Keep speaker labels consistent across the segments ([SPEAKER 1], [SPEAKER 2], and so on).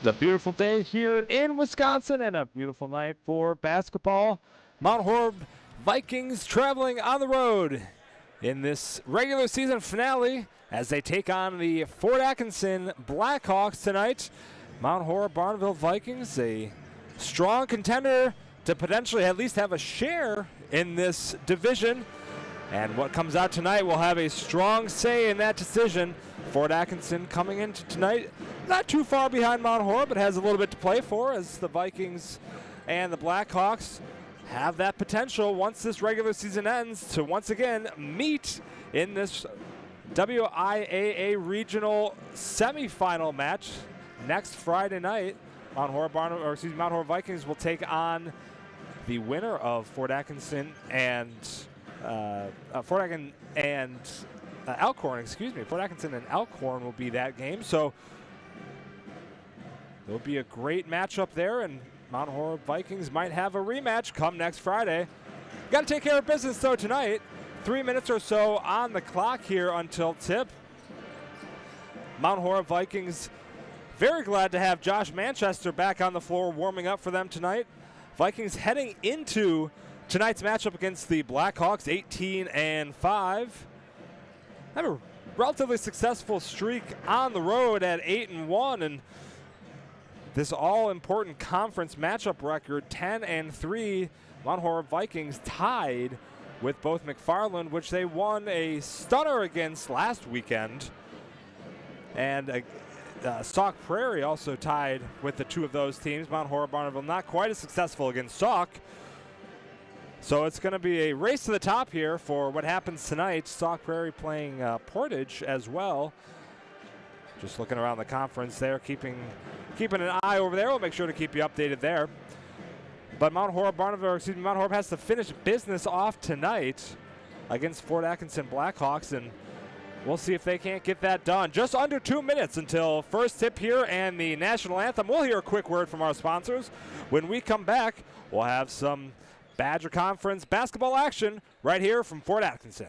[SPEAKER 1] It's a beautiful day here in Wisconsin and a beautiful night for basketball. Mount Horeb Vikings traveling on the road in this regular season finale as they take on the Fort Atkinson Blackhawks tonight. Mount Horeb Barneville Vikings, a strong contender to potentially at least have a share in this division. And what comes out tonight will have a strong say in that decision. Fort Atkinson coming into tonight not too far behind Mount Horeb, but has a little bit to play for as the Vikings and the Blackhawks have that potential once this regular season ends to once again meet in this WIAA regional semifinal match next Friday night. Mount Horeb Vikings will take on the winner of Fort Atkinson and Elkhorn. Fort Atkinson and Elkhorn will be that game. So there'll be a great matchup there, and Mount Horeb Vikings might have a rematch come next Friday. Got to take care of business though tonight. 3 minutes or so on the clock here until tip. Mount Horeb Vikings very glad to have Josh Manchester back on the floor warming up for them tonight. Vikings heading into tonight's matchup against the Blackhawks, 18-5. Have a relatively successful streak on the road at 8-1, and this all-important conference matchup record, 10-3. Mount Horeb Vikings tied with both McFarland, which they won a stunner against last weekend, and Sauk Prairie also tied with the two of those teams. Mount Horeb Barneville not quite as successful against Sauk. So it's going to be a race to the top here for what happens tonight. Sauk Prairie playing Portage as well. Just looking around the conference there, keeping an eye over there. We'll make sure to keep you updated there. But Mount Horeb has to finish business off tonight against Fort Atkinson Blackhawks, and we'll see if they can't get that done. Just under 2 minutes until first tip here and the national anthem. We'll hear a quick word from our sponsors. When we come back, we'll have some Badger Conference basketball action right here from Fort Atkinson.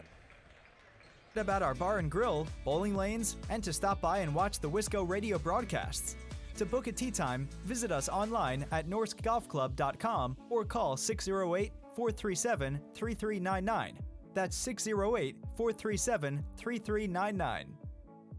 [SPEAKER 2] About our bar and grill, bowling lanes, and to stop by and watch the Wisco Radio broadcasts. To book a tee time, visit us online at norskgolfclub.com or call 608-437-3399. That's 608-437-3399.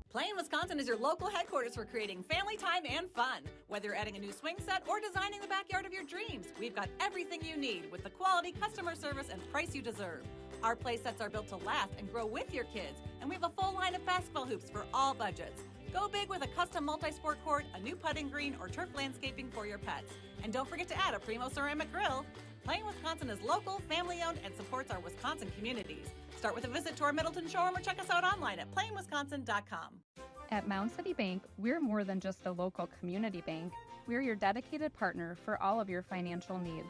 [SPEAKER 3] Plain Wisconsin is your local headquarters for creating family time and fun. Whether you're adding a new swing set or designing the backyard of your dreams, we've got everything you need with the quality, customer service, and price you deserve. Our play sets are built to last and grow with your kids, and we have a full line of basketball hoops for all budgets. Go big with a custom multi-sport court, a new putting green, or turf landscaping for your pets. And don't forget to add a Primo ceramic grill. Plain Wisconsin is local, family-owned, and supports our Wisconsin communities. Start with a visit to our Middleton showroom or check us out online at plainwisconsin.com.
[SPEAKER 4] At Mound City Bank, we're more than just a local community bank. We're your dedicated partner for all of your financial needs.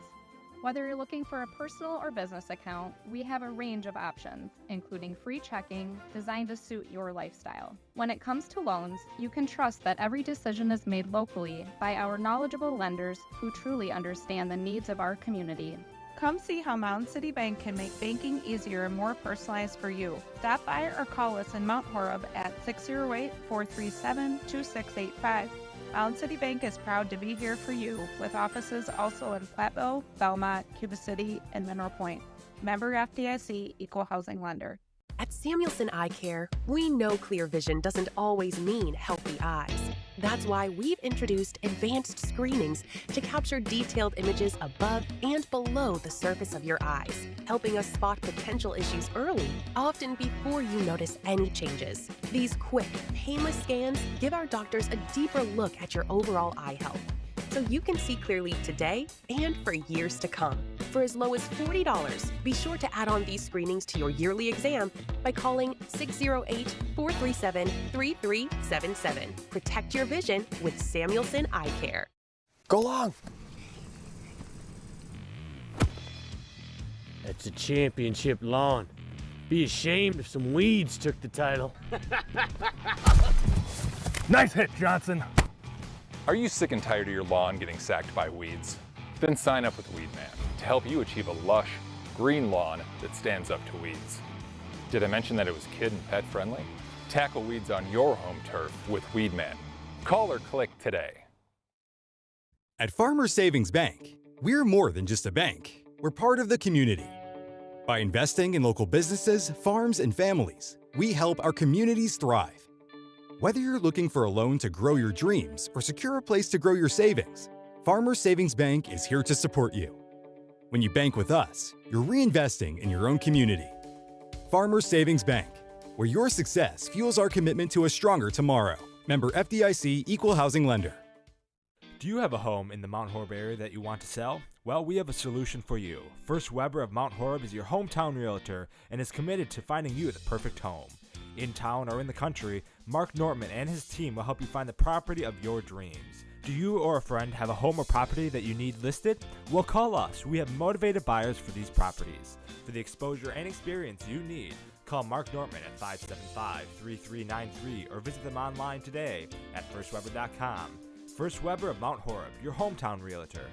[SPEAKER 4] Whether you're looking for a personal or business account, we have a range of options, including free checking designed to suit your lifestyle. When it comes to loans, you can trust that every decision is made locally by our knowledgeable lenders who truly understand the needs of our community.
[SPEAKER 5] Come see how Mound City Bank can make banking easier and more personalized for you. Stop by or call us in Mount Horeb at 608-437-2685. Mound City Bank is proud to be here for you, with offices also in Platteville, Belmont, Cuba City, and Mineral Point. Member FDIC, Equal Housing Lender.
[SPEAKER 6] At Samuelson Eye Care, we know clear vision doesn't always mean healthy eyes. That's why we've introduced advanced screenings to capture detailed images above and below the surface of your eyes, helping us spot potential issues early, often before you notice any changes. These quick, painless scans give our doctors a deeper look at your overall eye health, so you can see clearly today and for years to come. For as low as $40, be sure to add on these screenings to your yearly exam by calling 608-437-3377. Protect your vision with Samuelson Eye Care.
[SPEAKER 7] Go long.
[SPEAKER 8] That's a championship lawn. Be ashamed if some weeds took the title.
[SPEAKER 7] Nice hit, Johnson.
[SPEAKER 9] Are you sick and tired of your lawn getting sacked by weeds? Then sign up with Weedman to help you achieve a lush, green lawn that stands up to weeds. Did I mention that it was kid and pet friendly? Tackle weeds on your home turf with Weedman. Call or click today.
[SPEAKER 10] At Farmers Savings Bank, we're more than just a bank. We're part of the community. By investing in local businesses, farms, and families, we help our communities thrive. Whether you're looking for a loan to grow your dreams or secure a place to grow your savings, Farmers Savings Bank is here to support you. When you bank with us, you're reinvesting in your own community. Farmers Savings Bank, where your success fuels our commitment to a stronger tomorrow. Member FDIC, Equal Housing Lender.
[SPEAKER 1] Do you have a home in the Mount Horeb area that you want to sell? Well, we have a solution for you. First Weber of Mount Horeb is your hometown realtor and is committed to finding you the perfect home. In town or in the country, Mark Nortman and his team will help you find the property of your dreams. Do you or a friend have a home or property that you need listed? Well, call us. We have motivated buyers for these properties. For the exposure and experience you need, call Mark Nortman at 575-3393 or visit them online today at firstweber.com. First Weber of Mount Horeb, your hometown realtor.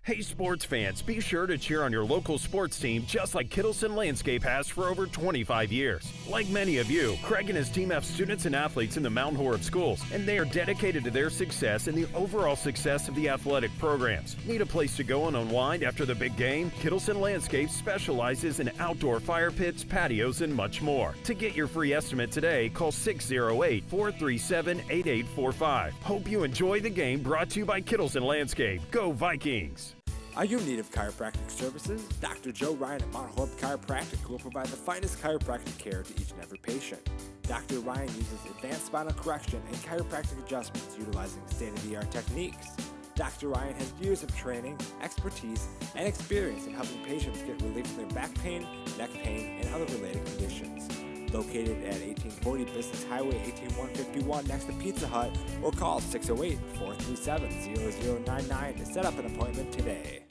[SPEAKER 11] Hey sports fans, be sure to cheer on your local sports team just like Kittleson Landscape has for over 25 years. Like many of you, Craig and his team have students and athletes in the Mount Horeb schools, and they are dedicated to their success and the overall success of the athletic programs. Need a place to go and unwind after the big game? Kittleson Landscape specializes in outdoor fire pits, patios, and much more. To get your free estimate today, call 608-437-8845. Hope you enjoy the game, brought to you by Kittleson Landscape. Go Vikings!
[SPEAKER 1] Are you in need of chiropractic services? Dr. Joe Ryan at Mount Horeb Chiropractic will provide the finest chiropractic care to each and every patient. Dr. Ryan uses advanced spinal correction and chiropractic adjustments utilizing state-of-the-art techniques. Dr. Ryan has years of training, expertise, and experience in helping patients get relief from their back pain, neck pain, and other related conditions. Located at 1840 Business Highway 18151 next to Pizza Hut, or call 608-437-0099 to set up an appointment today.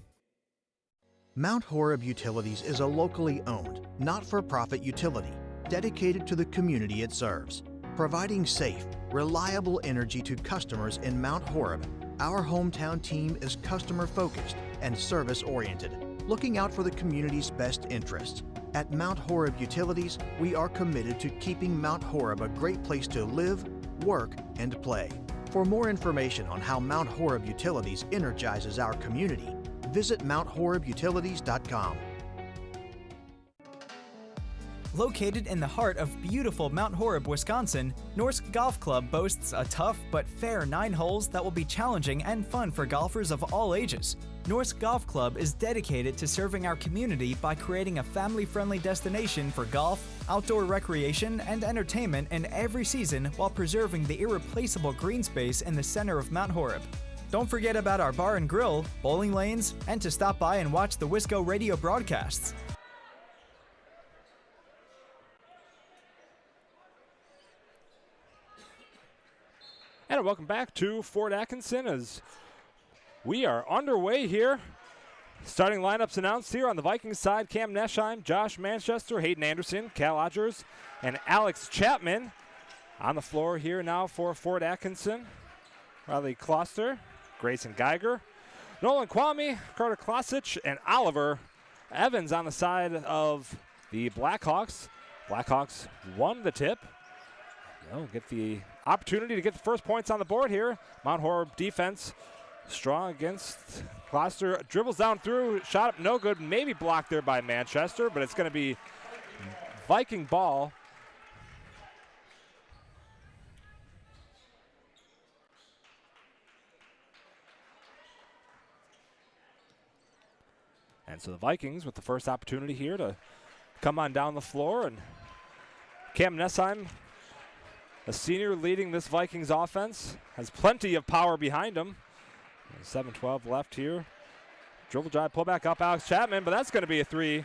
[SPEAKER 12] Mount Horeb Utilities is a locally owned, not-for-profit utility dedicated to the community it serves. Providing safe, reliable energy to customers in Mount Horeb, our hometown team is customer-focused and service-oriented, looking out for the community's best interests. At Mount Horeb Utilities, we are committed to keeping Mount Horeb a great place to live, work, and play. For more information on how Mount Horeb Utilities energizes our community, visit MountHorebUtilities.com.
[SPEAKER 2] Located in the heart of beautiful Mount Horeb, Wisconsin, Norsk Golf Club boasts a tough but fair 9 holes that will be challenging and fun for golfers of all ages. Norsk Golf Club is dedicated to serving our community by creating a family-friendly destination for golf, outdoor recreation, and entertainment in every season while preserving the irreplaceable green space in the center of Mount Horeb. Don't forget about our bar and grill, bowling lanes, and to stop by and watch the Wisco Radio broadcasts.
[SPEAKER 1] And welcome back to Fort Atkinson as we are underway here. Starting lineups announced here on the Vikings side: Cam Nesheim, Josh Manchester, Hayden Anderson, Cal Odgers, and Alex Chapman. On the floor here now for Fort Atkinson: Riley Kloster, Grayson Geiger, Nolan Kwame, Carter Klasic, and Oliver Evans on the side of the Blackhawks. Blackhawks won the tip. They'll get the opportunity to get the first points on the board here. Mount Horeb defense strong against Kloster. Dribbles down through, shot up no good, maybe blocked there by Manchester, but it's going to be Viking ball. And so the Vikings with the first opportunity here to come on down the floor, and Cam Nesheim, a senior leading this Vikings offense, has plenty of power behind him. 7:12 left here. Dribble drive, pull back up, Alex Chapman, but that's going to be a 3.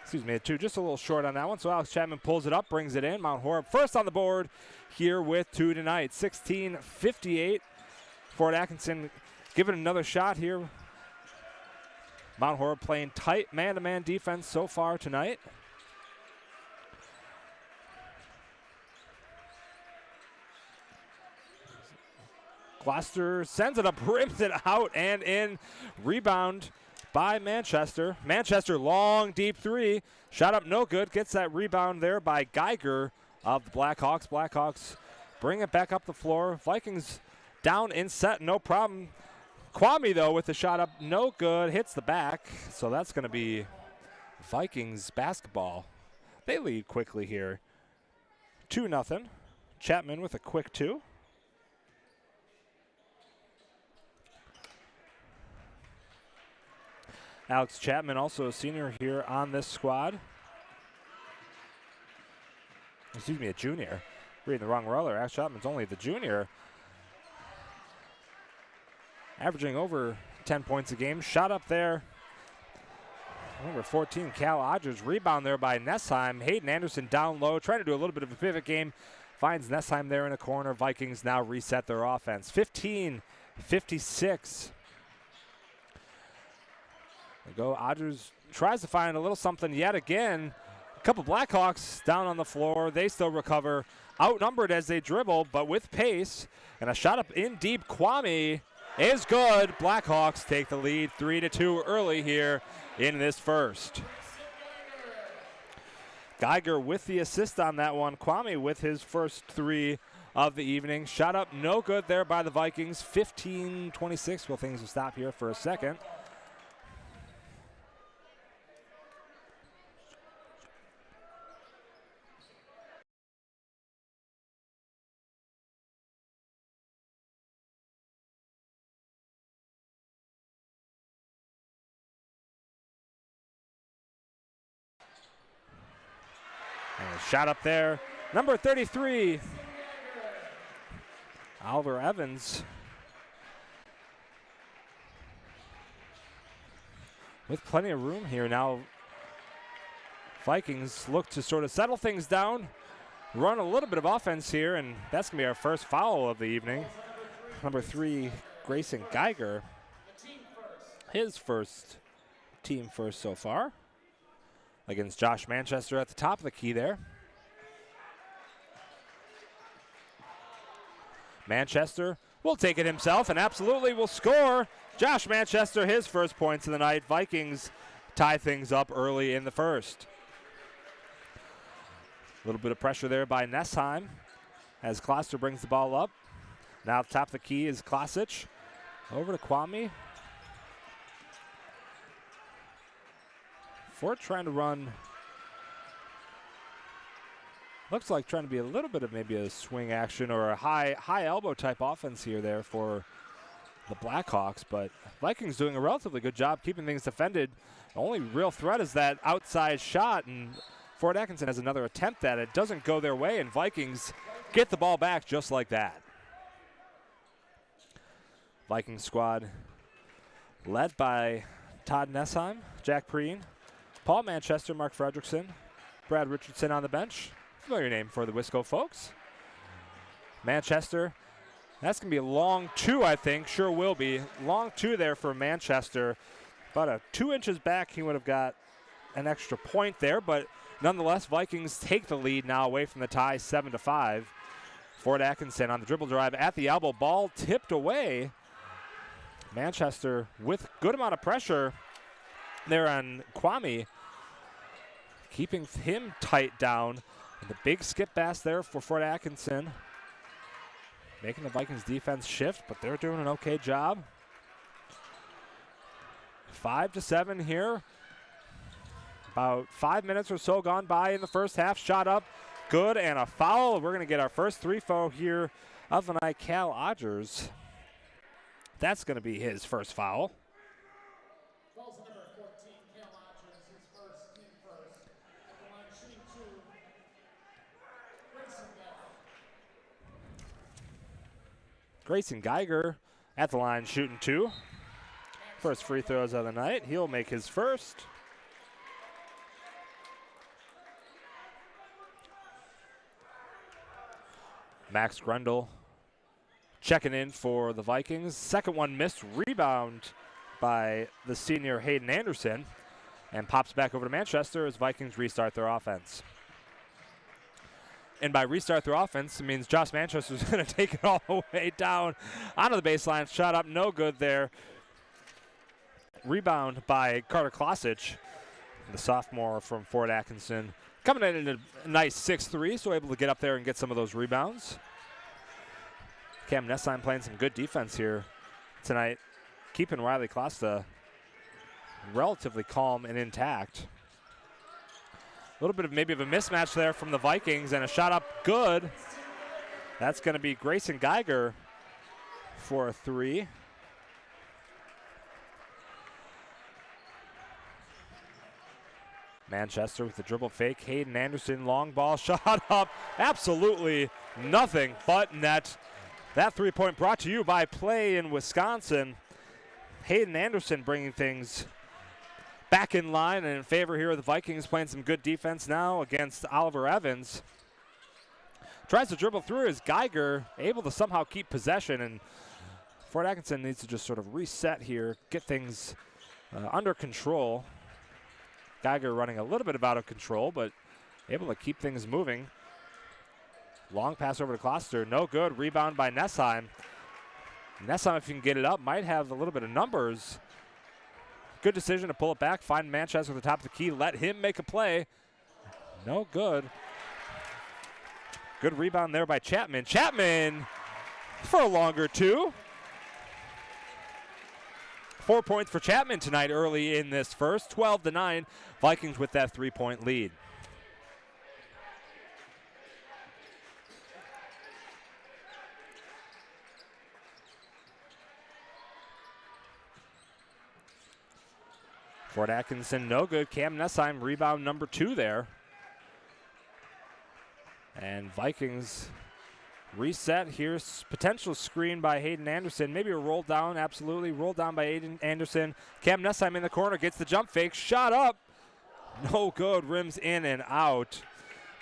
[SPEAKER 1] Excuse me, a 2, just a little short on that one. So Alex Chapman pulls it up, brings it in. Mount Horeb first on the board here with 2 tonight. 16:58. Fort Atkinson giving another shot here. Mount Horeb playing tight man-to-man defense so far tonight. Gloucester sends it up, rims it out and in. Rebound by Manchester. Manchester, long, deep 3. Shot up no good. Gets that rebound there by Geiger of the Blackhawks. Blackhawks bring it back up the floor. Vikings Down in set, no problem. Kwame, though, with the shot up, no good. Hits the back, so that's going to be Vikings basketball. They lead quickly here. 2-0. Chapman with a quick 2. Alex Chapman, also a senior here on this squad. Excuse me, a junior. Reading the wrong roller. Alex Chapman's only the junior. Averaging over 10 points a game. Shot up there. Number 14, Cal Odgers. Rebound there by Nessheim. Hayden Anderson down low, trying to do a little bit of a pivot game. Finds Nessheim there in the corner. Vikings now reset their offense. 15-56. They go. Odgers tries to find a little something yet again. A couple Blackhawks down on the floor. They still recover. Outnumbered as they dribble, but with pace. And a shot up in deep. Kwame is good. Blackhawks take the lead 3-2 early here in this first. Geiger with the assist on that one. Kwame with his first 3 of the evening. Shot up no good there by the Vikings. 15-26. Well, things will stop here for a second. And a shot up there. Number 33, Oliver Evans. With plenty of room here now. Vikings look to sort of settle things down, run a little bit of offense here, and that's going to be our first foul of the evening. Number 3, Grayson Geiger. His first, team first so far. Against Josh Manchester at the top of the key there. Manchester will take it himself and absolutely will score. Josh Manchester, his first points of the night. Vikings tie things up early in the first. A little bit of pressure there by Nessheim as Kloster brings the ball up. Now at the top of the key is Klasic. Over to Kwame. Fort trying to run, looks like trying to be a little bit of maybe a swing action or a high elbow type offense here there for the Blackhawks, but Vikings doing a relatively good job keeping things defended. The only real threat is that outside shot, and Fort Atkinson has another attempt at it. Doesn't go their way, and Vikings get the ball back just like that. Viking squad led by Todd Nessheim, Jack Preen, Paul Manchester, Mark Fredrickson, Brad Richardson on the bench. Familiar name for the Wisco folks. Manchester, that's going to be a long 2, I think. Sure will be. Long 2 there for Manchester. About a 2 inches back, he would have got an extra point there, but nonetheless, Vikings take the lead now away from the tie, 7-5. Fort Atkinson on the dribble drive at the elbow. Ball tipped away. Manchester with good amount of pressure there on Kwame, keeping him tight down. And the big skip pass there for Fort Atkinson, making the Vikings defense shift, but they're doing an okay job. 5-7 here. About 5 minutes or so gone by in the first half. Shot up, good, and a foul. We're going to get our first 3-foul here of the night. Cal Odgers. That's going to be his first foul. Grayson Geiger at the line shooting 2. First free throws of the night. He'll make his first. Max Grundle checking in for the Vikings. Second one missed. Rebound by the senior Hayden Anderson. And pops back over to Manchester as Vikings restart their offense. And by restart their offense, it means Josh Manchester's going to take it all the way down onto the baseline. Shot up, no good there. Rebound by Carter Klasic, the sophomore from Fort Atkinson. Coming in a nice 6-3, so able to get up there and get some of those rebounds. Cam Nessheim playing some good defense here tonight, keeping Riley Costa relatively calm and intact. A little bit of maybe of a mismatch there from the Vikings, and a shot up good. That's going to be Grayson Geiger for a three. Manchester with the dribble fake. Hayden Anderson, long ball, shot up. Absolutely nothing but net. That three-point brought to you by Play in Wisconsin. Hayden Anderson bringing things back in line and in favor here of the Vikings, playing some good defense now against Oliver Evans. Tries to dribble through as Geiger able to somehow keep possession, and Fort Atkinson needs to just sort of reset here, get things under control. Geiger running a little bit out of control, but able to keep things moving. Long pass over to Kloster, no good. Rebound by Nessheim. Nessheim, if you can get it up, might have a little bit of numbers. Good decision to pull it back, find Manchester at the top of the key, let him make a play. No good. Good rebound there by Chapman. Chapman for a longer two. 4 points for Chapman tonight early in this first. 12-9, Vikings with that three-point lead. Fort Atkinson, no good. Cam Nessheim, rebound number 2 there. And Vikings reset. Here's potential screen by Hayden Anderson. Maybe a roll down, absolutely. Roll down by Hayden Anderson. Cam Nessheim in the corner, gets the jump fake. Shot up. No good, rims in and out.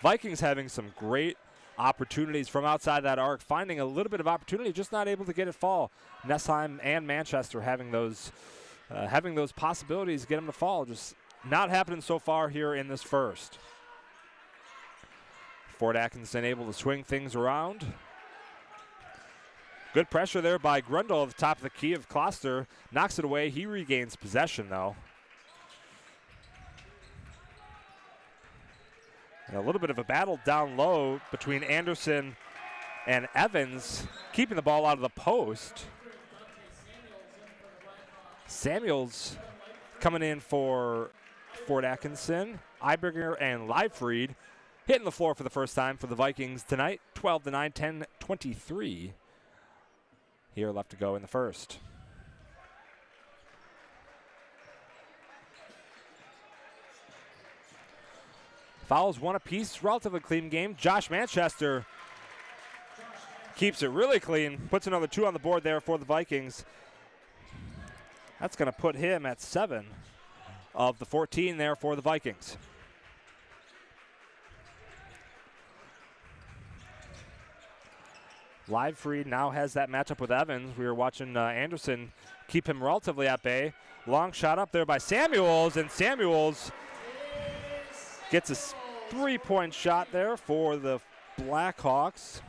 [SPEAKER 1] Vikings having some great opportunities from outside that arc, finding a little bit of opportunity, just not able to get it fall. Nessheim and Manchester having those possibilities, get them to fall. Just not happening so far here in this first. Fort Atkinson able to swing things around. Good pressure there by Grundle at the top of the key of Kloster. Knocks it away. He regains possession, though. And a little bit of a battle down low between Anderson and Evans, keeping the ball out of the post. Samuels coming in for Fort Atkinson. Eiberger and Leifried hitting the floor for the first time for the Vikings tonight. 12-9, 10-23 here left to go in the first. Fouls one apiece, relatively clean game. Josh Manchester keeps it really clean, puts another 2 on the board there for the Vikings. That's going to put him at 7 of the 14 there for the Vikings. Leifried now has that matchup with Evans. We were watching Anderson keep him relatively at bay. Long shot up there by Samuels, and Samuels gets a 3-point shot there for the Blackhawks.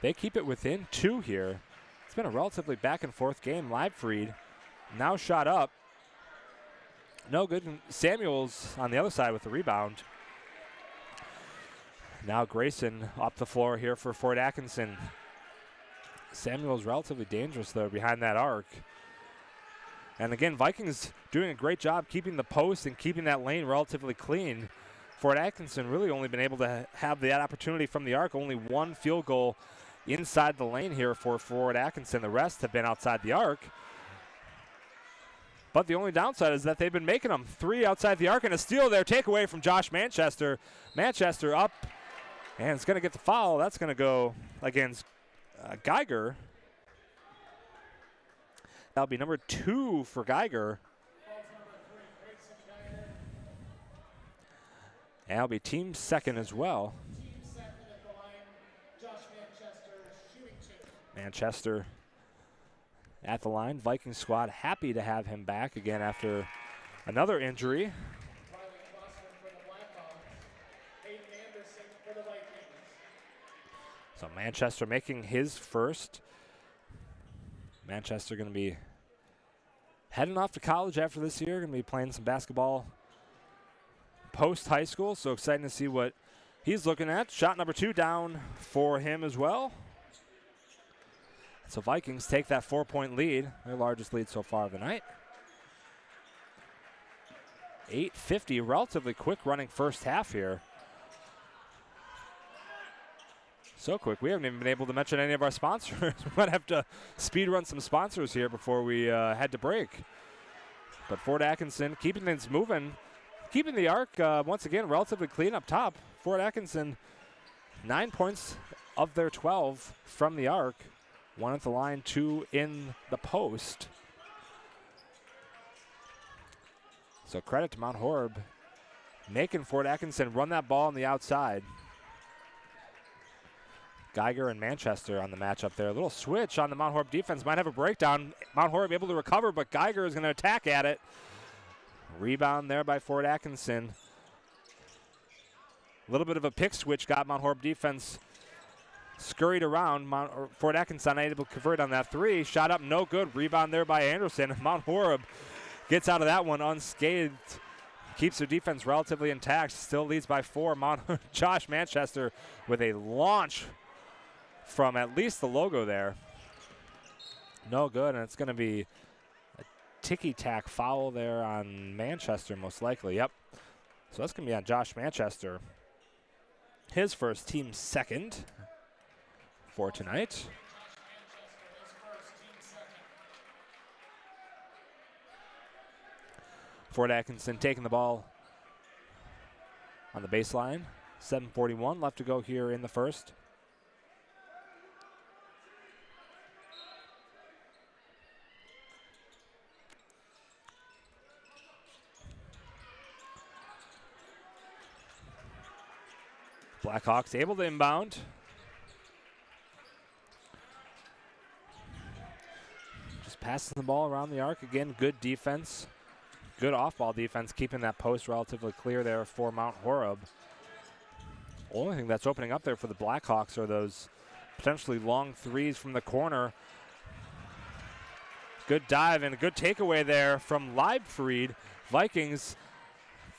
[SPEAKER 1] They keep it within 2 here. It's been a relatively back and forth game. Leifried now shot up. No good. Samuels on the other side with the rebound. Now Grayson up the floor here for Fort Atkinson. Samuel's relatively dangerous, though, behind that arc. And again, Vikings doing a great job keeping the post and keeping that lane relatively clean. Fort Atkinson really only been able to have that opportunity from the arc. Only 1 field goal inside the lane here for Fort Atkinson. The rest have been outside the arc. But the only downside is that they've been making them. 3 outside the arc, and a steal there. Takeaway from Josh Manchester. Manchester up, and it's going to get the foul. That's going to go against Geiger. That'll be number 2 for Geiger. And that'll be team second as well. Manchester at the line. Viking squad happy to have him back again after another injury. So Manchester making his first. Manchester going to be heading off to college after this year. Going to be playing some basketball post-high school. So exciting to see what he's looking at. Shot number 2 down for him as well. So Vikings take that 4-point lead, their largest lead so far of the night. 8:50, relatively quick running first half here. So quick, we haven't even been able to mention any of our sponsors. We might have to speed run some sponsors here before we head to break. But Fort Atkinson keeping things moving, keeping the arc once again relatively clean up top. Fort Atkinson, 9 points of their 12 from the arc. 1 at the line, 2 in the post. So credit to Mount Horeb, making Fort Atkinson run that ball on the outside. Geiger and Manchester on the matchup there. A little switch on the Mount Horeb defense. Might have a breakdown. Mount Horeb able to recover, but Geiger is going to attack at it. Rebound there by Fort Atkinson. A little bit of a pick switch got Mount Horeb defense scurried around. Fort Atkinson unable to convert on that three. Shot up, no good. Rebound there by Anderson. Mount Horeb gets out of that one unscathed. Keeps their defense relatively intact. Still leads by 4. Josh Manchester with a launch from at least the logo there. No good, and it's going to be a ticky-tack foul there on Manchester most likely. Yep. So that's going to be on Josh Manchester. His first, team second for tonight. Fort Atkinson taking the ball on the baseline. 7:41 left to go here in the first. Blackhawks able to inbound. Just passing the ball around the arc again. Good defense. Good off-ball defense, keeping that post relatively clear there for Mount Horeb. Only thing that's opening up there for the Blackhawks are those potentially long threes from the corner. Good dive and a good takeaway there from Leibfried. Vikings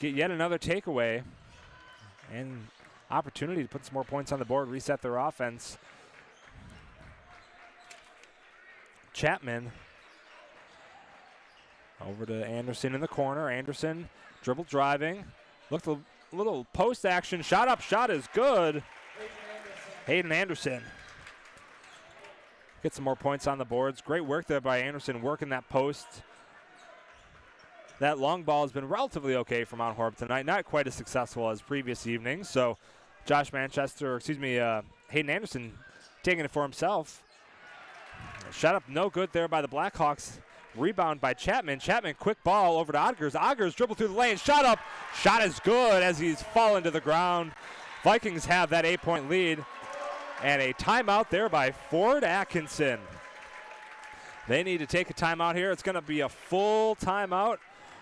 [SPEAKER 1] get yet another takeaway and opportunity to put some more points on the board, reset their offense. Chapman over to Anderson in the corner. Anderson dribble driving. Looked a little post action. Shot up. Shot is good. Hayden Anderson gets some more points on the boards. Great work there by Anderson working that post. That long ball has been relatively okay for Mount Horeb tonight. Not quite as successful as previous evenings. So Hayden Anderson taking it for himself. Shot up no good there by the Blackhawks. Rebound by Chapman. Chapman, quick ball over to Odgers. Odgers dribble through the lane. Shot up. Shot is good as he's fallen to the ground. Vikings have that 8-point lead. And a timeout there by Fort Atkinson. They need to take a timeout here. It's going to be a full timeout.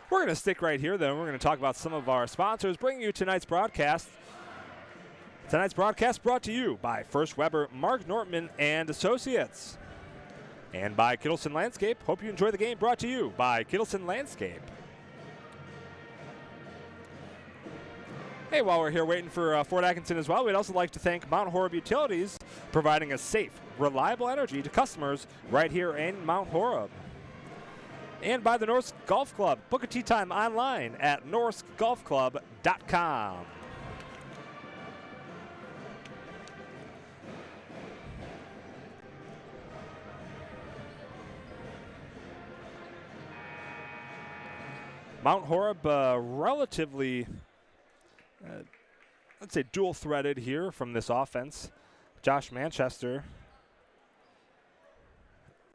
[SPEAKER 1] We're going to stick right here, then. We're going to talk about some of our sponsors, bringing you tonight's broadcast. Tonight's broadcast brought to you by First Weber, Mark Nortman and Associates. And by Kittleson Landscape. Hope you enjoy the game, brought to you by Kittleson Landscape. Hey, while we're here waiting for Fort Atkinson as well, we'd also like to thank Mount Horeb Utilities, providing a safe, reliable energy to customers right here in Mount Horeb. And by the Norsk Golf Club. Book a tee time online at norskgolfclub.com. Mount Horeb relatively, let's say, dual-threaded here from this offense. Josh Manchester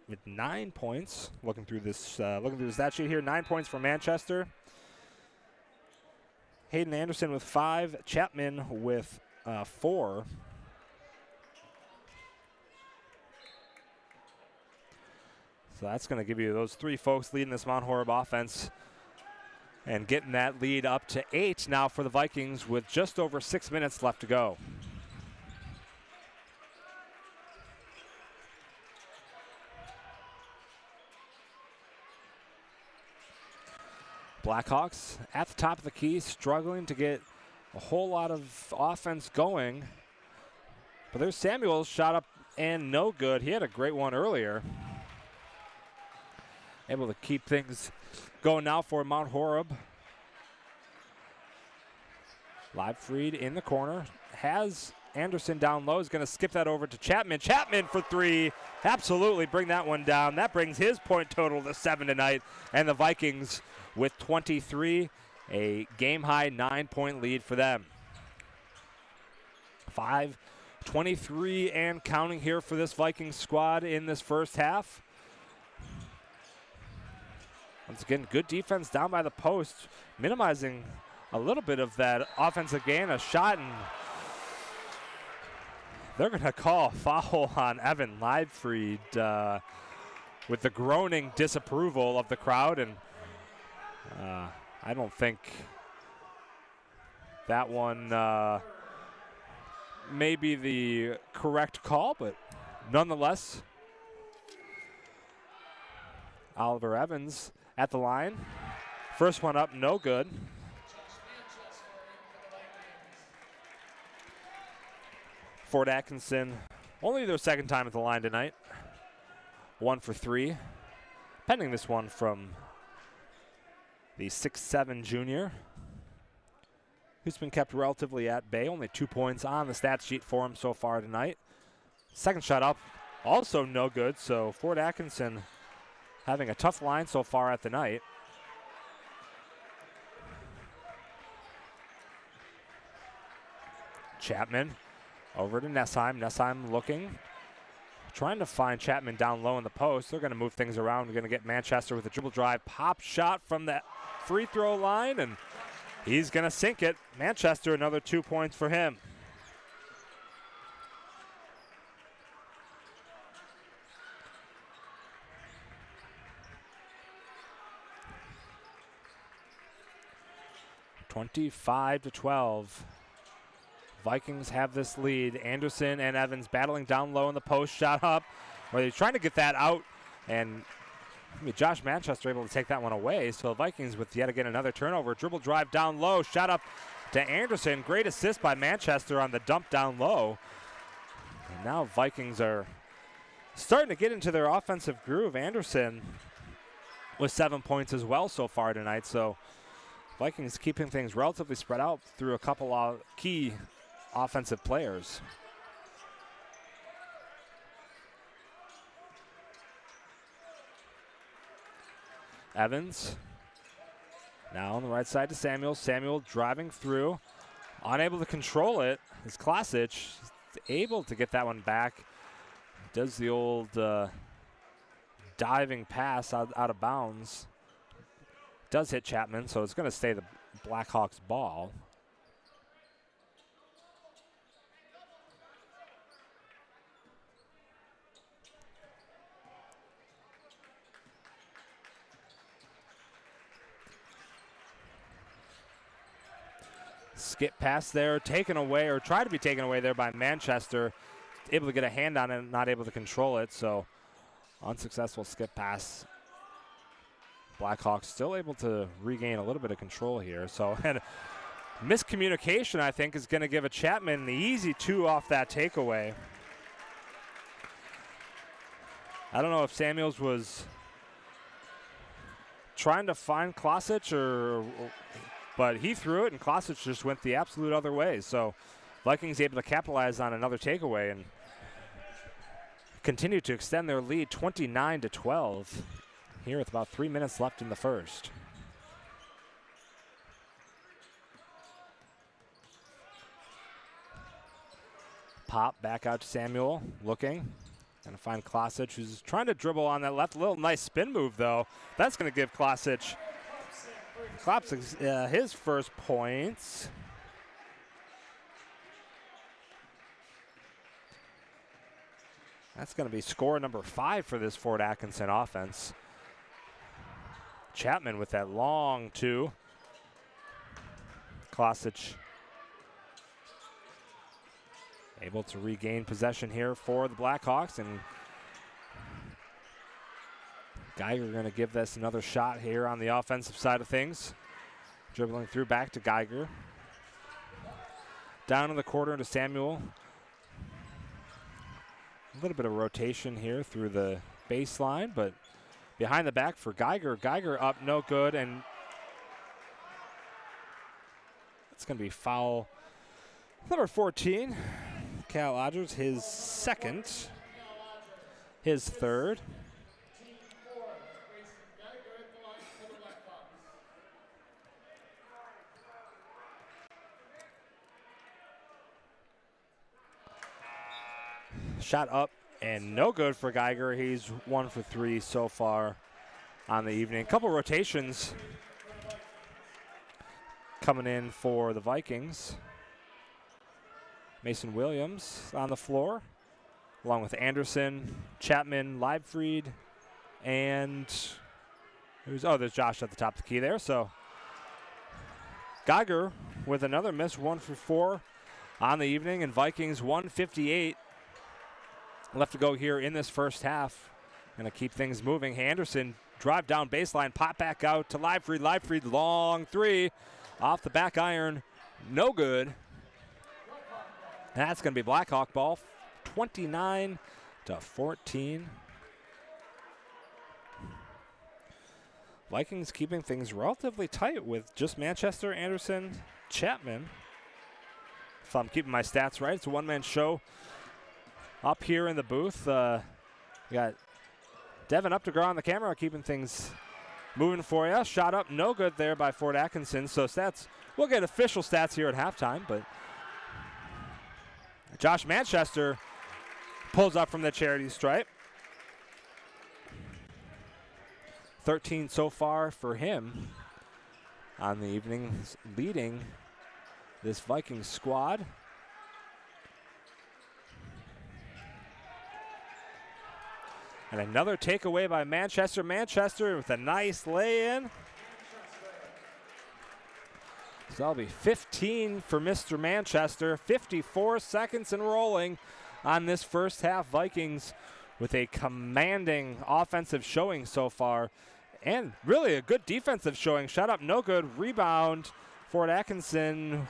[SPEAKER 1] with 9 points. Looking through the stat sheet here, 9 points for Manchester. Hayden Anderson with 5. Chapman with 4. So that's going to give you those 3 folks leading this Mount Horeb offense. And getting that lead up to 8 now for the Vikings with just over 6 minutes left to go. Blackhawks at the top of the key, struggling to get a whole lot of offense going. But there's Samuels, shot up and no good. He had a great one earlier. Able to keep things going now for Mount Horeb. Leibfried in the corner. Has Anderson down low. Is going to skip that over to Chapman. Chapman for three. Absolutely bring that one down. That brings his point total to 7 tonight. And the Vikings with 23. A game-high 9-point lead for them. 5:23 and counting here for this Vikings squad in this first half. Once again, good defense down by the post, minimizing a little bit of that offensive gain. A shot, and they're going to call a foul on Evan Leibfried with the groaning disapproval of the crowd. And I don't think that one may be the correct call, but nonetheless, Oliver Evans at the line. First one up, no good. Fort Atkinson, only their second time at the line tonight. 1 for 3. Pending this one from the 6'7" junior, who's been kept relatively at bay. Only 2 points on the stat sheet for him so far tonight. Second shot up, also no good. So Fort Atkinson having a tough line so far at the night. Chapman over to Nessheim. Nessheim looking, trying to find Chapman down low in the post. They're going to move things around. We're going to get Manchester with a dribble drive. Pop shot from that free throw line, and he's going to sink it. Manchester, another 2 points for him. (25-12). Vikings have this lead. Anderson and Evans battling down low in the post. Shot up, where they're trying to get that out, and Josh Manchester able to take that one away. So the Vikings with yet again another turnover. Dribble drive down low. Shot up to Anderson. Great assist by Manchester on the dump down low. And now Vikings are starting to get into their offensive groove. Anderson with 7 points as well so far tonight. So Vikings keeping things relatively spread out through a couple of key offensive players. Evans now on the right side to Samuel. Samuel driving through, unable to control it. Is Klasic able to get that one back. Does the old diving pass out of bounds. Does hit Chapman, so it's going to stay the Blackhawks ball. Skip pass there, taken away, or tried to be taken away there by Manchester. Able to get a hand on it, not able to control it, so unsuccessful skip pass. Blackhawks still able to regain a little bit of control here. So, and miscommunication, I think, is going to give a Chapman the easy 2 off that takeaway. I don't know if Samuels was trying to find Klasic, but he threw it, and Klasic just went the absolute other way. So Vikings able to capitalize on another takeaway and continue to extend their lead 29-12. Here with about 3 minutes left in the first. Pop back out to Samuel, looking. Gonna find Klasic, who's trying to dribble on that left. Little nice spin move, though. That's gonna give Klasic his first points. That's gonna be score number 5 for this Fort Atkinson offense. Chapman with that long 2. Klasic able to regain possession here for the Blackhawks, and Geiger going to give this another shot here on the offensive side of things. Dribbling through back to Geiger. Down in the corner to Samuel. little bit of rotation here through the baseline, but behind the back for Geiger. Geiger up, no good, and it's going to be foul number 14. Cal Odgers, his second, his third. Shot up and no good for Geiger. He's 1 for 3 so far on the evening. A couple rotations coming in for the Vikings. Mason Williams on the floor, along with Anderson, Chapman, Leibfried, and there's Josh at the top of the key there. So Geiger with another miss, 1 for 4 on the evening, and Vikings 158 left to go here in this first half. Going to keep things moving. Anderson drive down baseline, pop back out to Leibfried. Leibfried, long three off the back iron, no good. That's going to be Blackhawk ball, 29-14. Vikings keeping things relatively tight with just Manchester, Anderson, Chapman. If I'm keeping my stats right, it's a one-man show up here in the booth. We got Devin Updegraw on the camera keeping things moving for you. Shot up, no good there by Fort Atkinson. So stats, we'll get official stats here at halftime, but Josh Manchester pulls up from the charity stripe. 13 so far for him on the evening, leading this Vikings squad. And another takeaway by Manchester. Manchester with a nice lay-in. So that'll be 15 for Mr. Manchester. 54 seconds and rolling on this first half. Vikings with a commanding offensive showing so far. And really a good defensive showing. Shot up, no good. Rebound for Atkinson.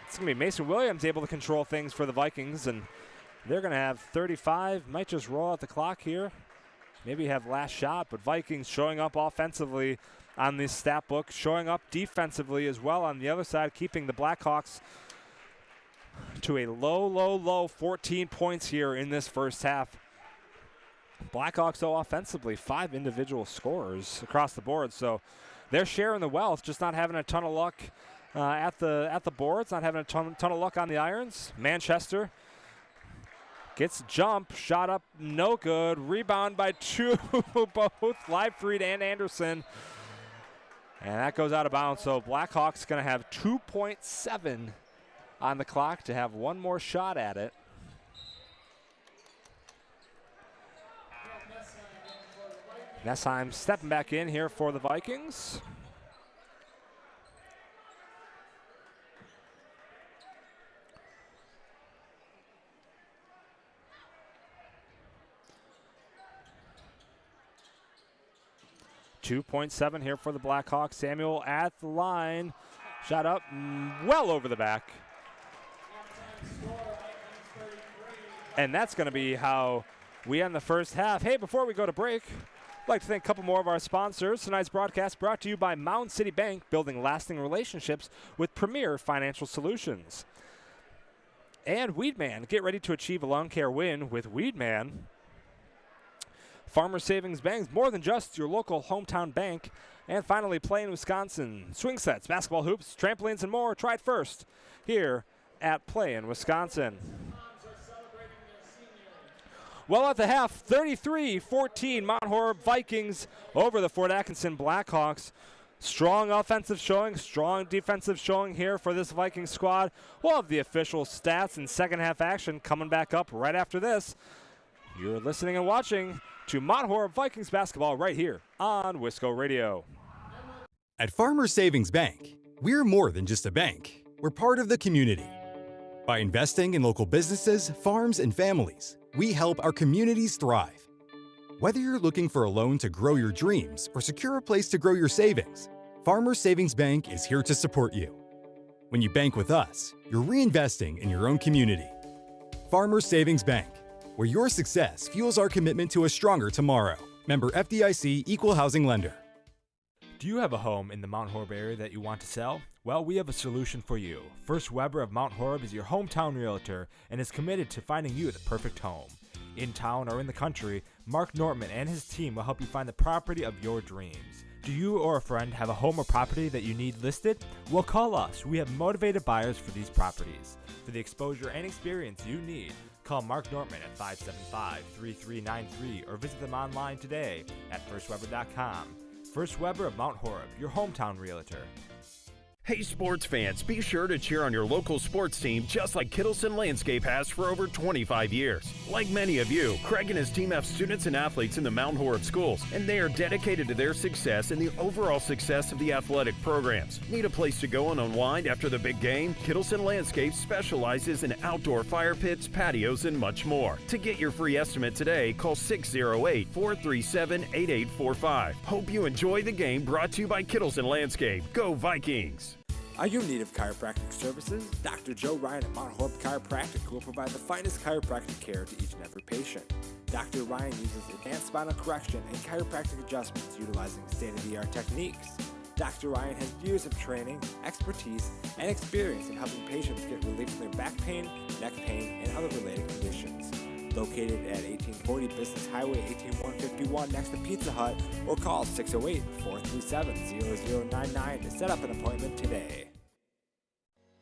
[SPEAKER 1] It's going to be Mason Williams able to control things for the Vikings. And they're going to have 35. Might just roll out the clock here. Maybe have last shot. But Vikings showing up offensively on this stat book, showing up defensively as well on the other side, keeping the Blackhawks to a low 14 points here in this first half. Blackhawks, though, offensively, 5 individual scorers across the board, so they're sharing the wealth, just not having a ton of luck at the boards, not having a ton of luck on the irons. Manchester gets jump, shot up, no good. Rebound by 2, both Leibfried and Anderson. And that goes out of bounds, so Blackhawks going to have 2.7 on the clock to have one more shot at it. Nessheim stepping back in here for the Vikings. .7 here for the Blackhawks. Samuel at the line. Shot up, well over the back. And that's going to be how we end the first half. Hey, before we go to break, I'd like to thank a couple more of our sponsors. Tonight's broadcast brought to you by Mound City Bank, building lasting relationships with premier financial solutions. And Weedman, get ready to achieve a lawn care win with Weedman. Farmer Savings Bank, more than just your local hometown bank. And finally, Play in Wisconsin. Swing sets, basketball hoops, trampolines, and more. Try it first here at Play in Wisconsin. Well, at the half, 33-14, Mount Horeb Vikings over the Fort Atkinson Blackhawks. Strong offensive showing, strong defensive showing here for this Vikings squad. We'll have the official stats and second half action coming back up right after this. You're listening and watching to Mount Horeb Vikings basketball right here on Wisco Radio.
[SPEAKER 10] At Farmer Savings Bank, we're more than just a bank. We're part of the community. By investing in local businesses, farms, and families, we help our communities thrive. Whether you're looking for a loan to grow your dreams or secure a place to grow your savings, Farmer Savings Bank is here to support you. When you bank with us, you're reinvesting in your own community. Farmer Savings Bank, where your success fuels our commitment to a stronger tomorrow. Member FDIC, Equal Housing Lender.
[SPEAKER 1] Do you have a home in the Mount Horeb area that you want to sell? Well, we have a solution for you. First Weber of Mount Horeb is your hometown realtor and is committed to finding you the perfect home. In town or in the country, Mark Nortman and his team will help you find the property of your dreams. Do you or a friend have a home or property that you need listed? Well, call us. We have motivated buyers for these properties. For the exposure and experience you need, call Mark Nortman at 575-3393 or visit them online today at firstweber.com. First Weber of Mount Horeb, your hometown realtor.
[SPEAKER 11] Hey sports fans, be sure to cheer on your local sports team just like Kittleson Landscape has for over 25 years. Like many of you, Craig and his team have students and athletes in the Mount Horeb schools, and they are dedicated to their success and the overall success of the athletic programs. Need a place to go and unwind after the big game? Kittleson Landscape specializes in outdoor fire pits, patios, and much more. To get your free estimate today, call 608-437-8845. Hope you enjoy the game, brought to you by Kittleson Landscape. Go Vikings!
[SPEAKER 1] Are you in need of chiropractic services? Dr. Joe Ryan at Mount Horeb Chiropractic will provide the finest chiropractic care to each and every patient. Dr. Ryan uses advanced spinal correction and chiropractic adjustments utilizing state-of-the-art techniques. Dr. Ryan has years of training, expertise, and experience in helping patients get relief from their back pain, neck pain, and other related conditions. Located at 1840 Business Highway 18151 next to Pizza Hut, or call 608-437-0099 to set up an appointment today.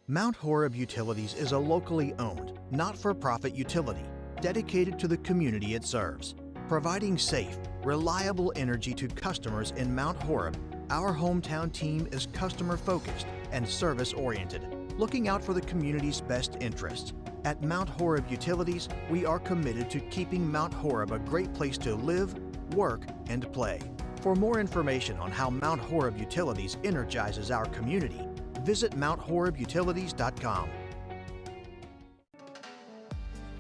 [SPEAKER 12] Mount Horeb Utilities is a locally owned, not-for-profit utility dedicated to the community it serves. Providing safe, reliable energy to customers in Mount Horeb, our hometown team is customer-focused and service-oriented, looking out for the community's best interests. At Mount Horeb Utilities, we are committed to keeping Mount Horeb a great place to live, work, and play. For more information on how Mount Horeb Utilities energizes our community, visit MountHorebUtilities.com.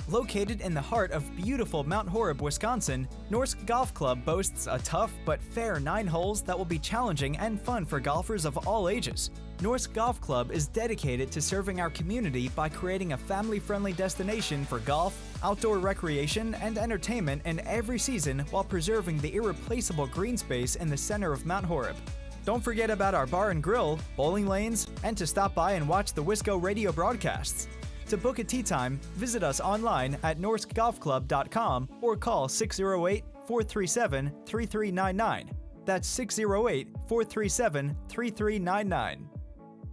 [SPEAKER 2] Located in the heart of beautiful Mount Horeb, Wisconsin, Norsk Golf Club boasts a tough but fair 9 holes that will be challenging and fun for golfers of all ages. Norsk Golf Club is dedicated to serving our community by creating a family-friendly destination for golf, outdoor recreation, and entertainment in every season while preserving the irreplaceable green space in the center of Mount Horeb. Don't forget about our bar and grill, bowling lanes, and to stop by and watch the Wisco Radio broadcasts. To book a tee time, visit us online at norskgolfclub.com or call 608-437-3399. That's 608-437-3399.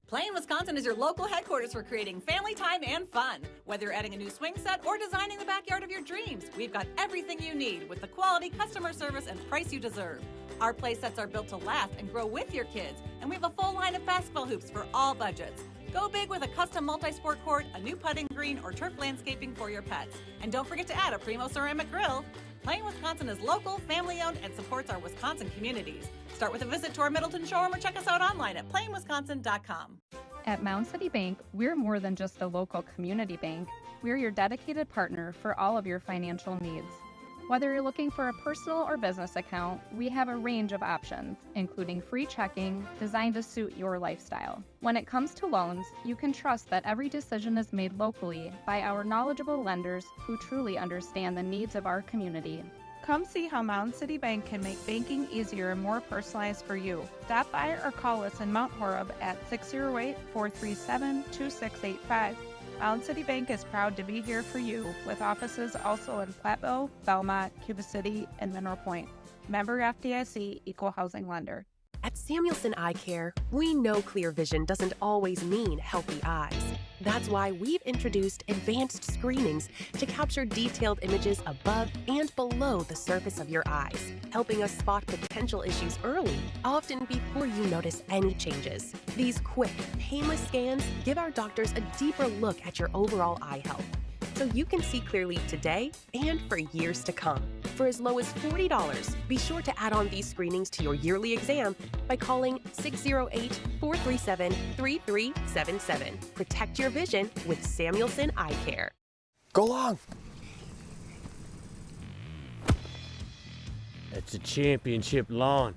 [SPEAKER 3] Plain, Wisconsin is your local headquarters for creating family time and fun. Whether you're adding a new swing set or designing the backyard of your dreams, we've got everything you need with the quality, customer service, and price you deserve. Our play sets are built to last and grow with your kids, and we have a full line of basketball hoops for all budgets. Go big with a custom multi-sport court, a new putting green, or turf landscaping for your pets. And don't forget to add a Primo ceramic grill. Plain, Wisconsin is local, family-owned, and supports our Wisconsin communities. Start with a visit to our Middleton showroom or check us out online at plainwisconsin.com.
[SPEAKER 4] At Mound City Bank, we're more than just a local community bank. We're your dedicated partner for all of your financial needs. Whether you're looking for a personal or business account, we have a range of options, including free checking designed to suit your lifestyle. When it comes to loans, you can trust that every decision is made locally by our knowledgeable lenders who truly understand the needs of our community.
[SPEAKER 5] Come see how Mound City Bank can make banking easier and more personalized for you. Stop by or call us in Mount Horeb at 608-437-2685. Mound City Bank is proud to be here for you, with offices also in Platteville, Belmont, Cuba City, and Mineral Point. Member FDIC, Equal Housing Lender.
[SPEAKER 6] At Samuelson Eye Care, we know clear vision doesn't always mean healthy eyes. That's why we've introduced advanced screenings to capture detailed images above and below the surface of your eyes, helping us spot potential issues early, often before you notice any changes. These quick, painless scans give our doctors a deeper look at your overall eye health, so you can see clearly today and for years to come. For as low as $40, be sure to add on these screenings to your yearly exam by calling 608-437-3377. Protect your vision with Samuelson Eye Care.
[SPEAKER 7] Go long!
[SPEAKER 8] That's a championship lawn.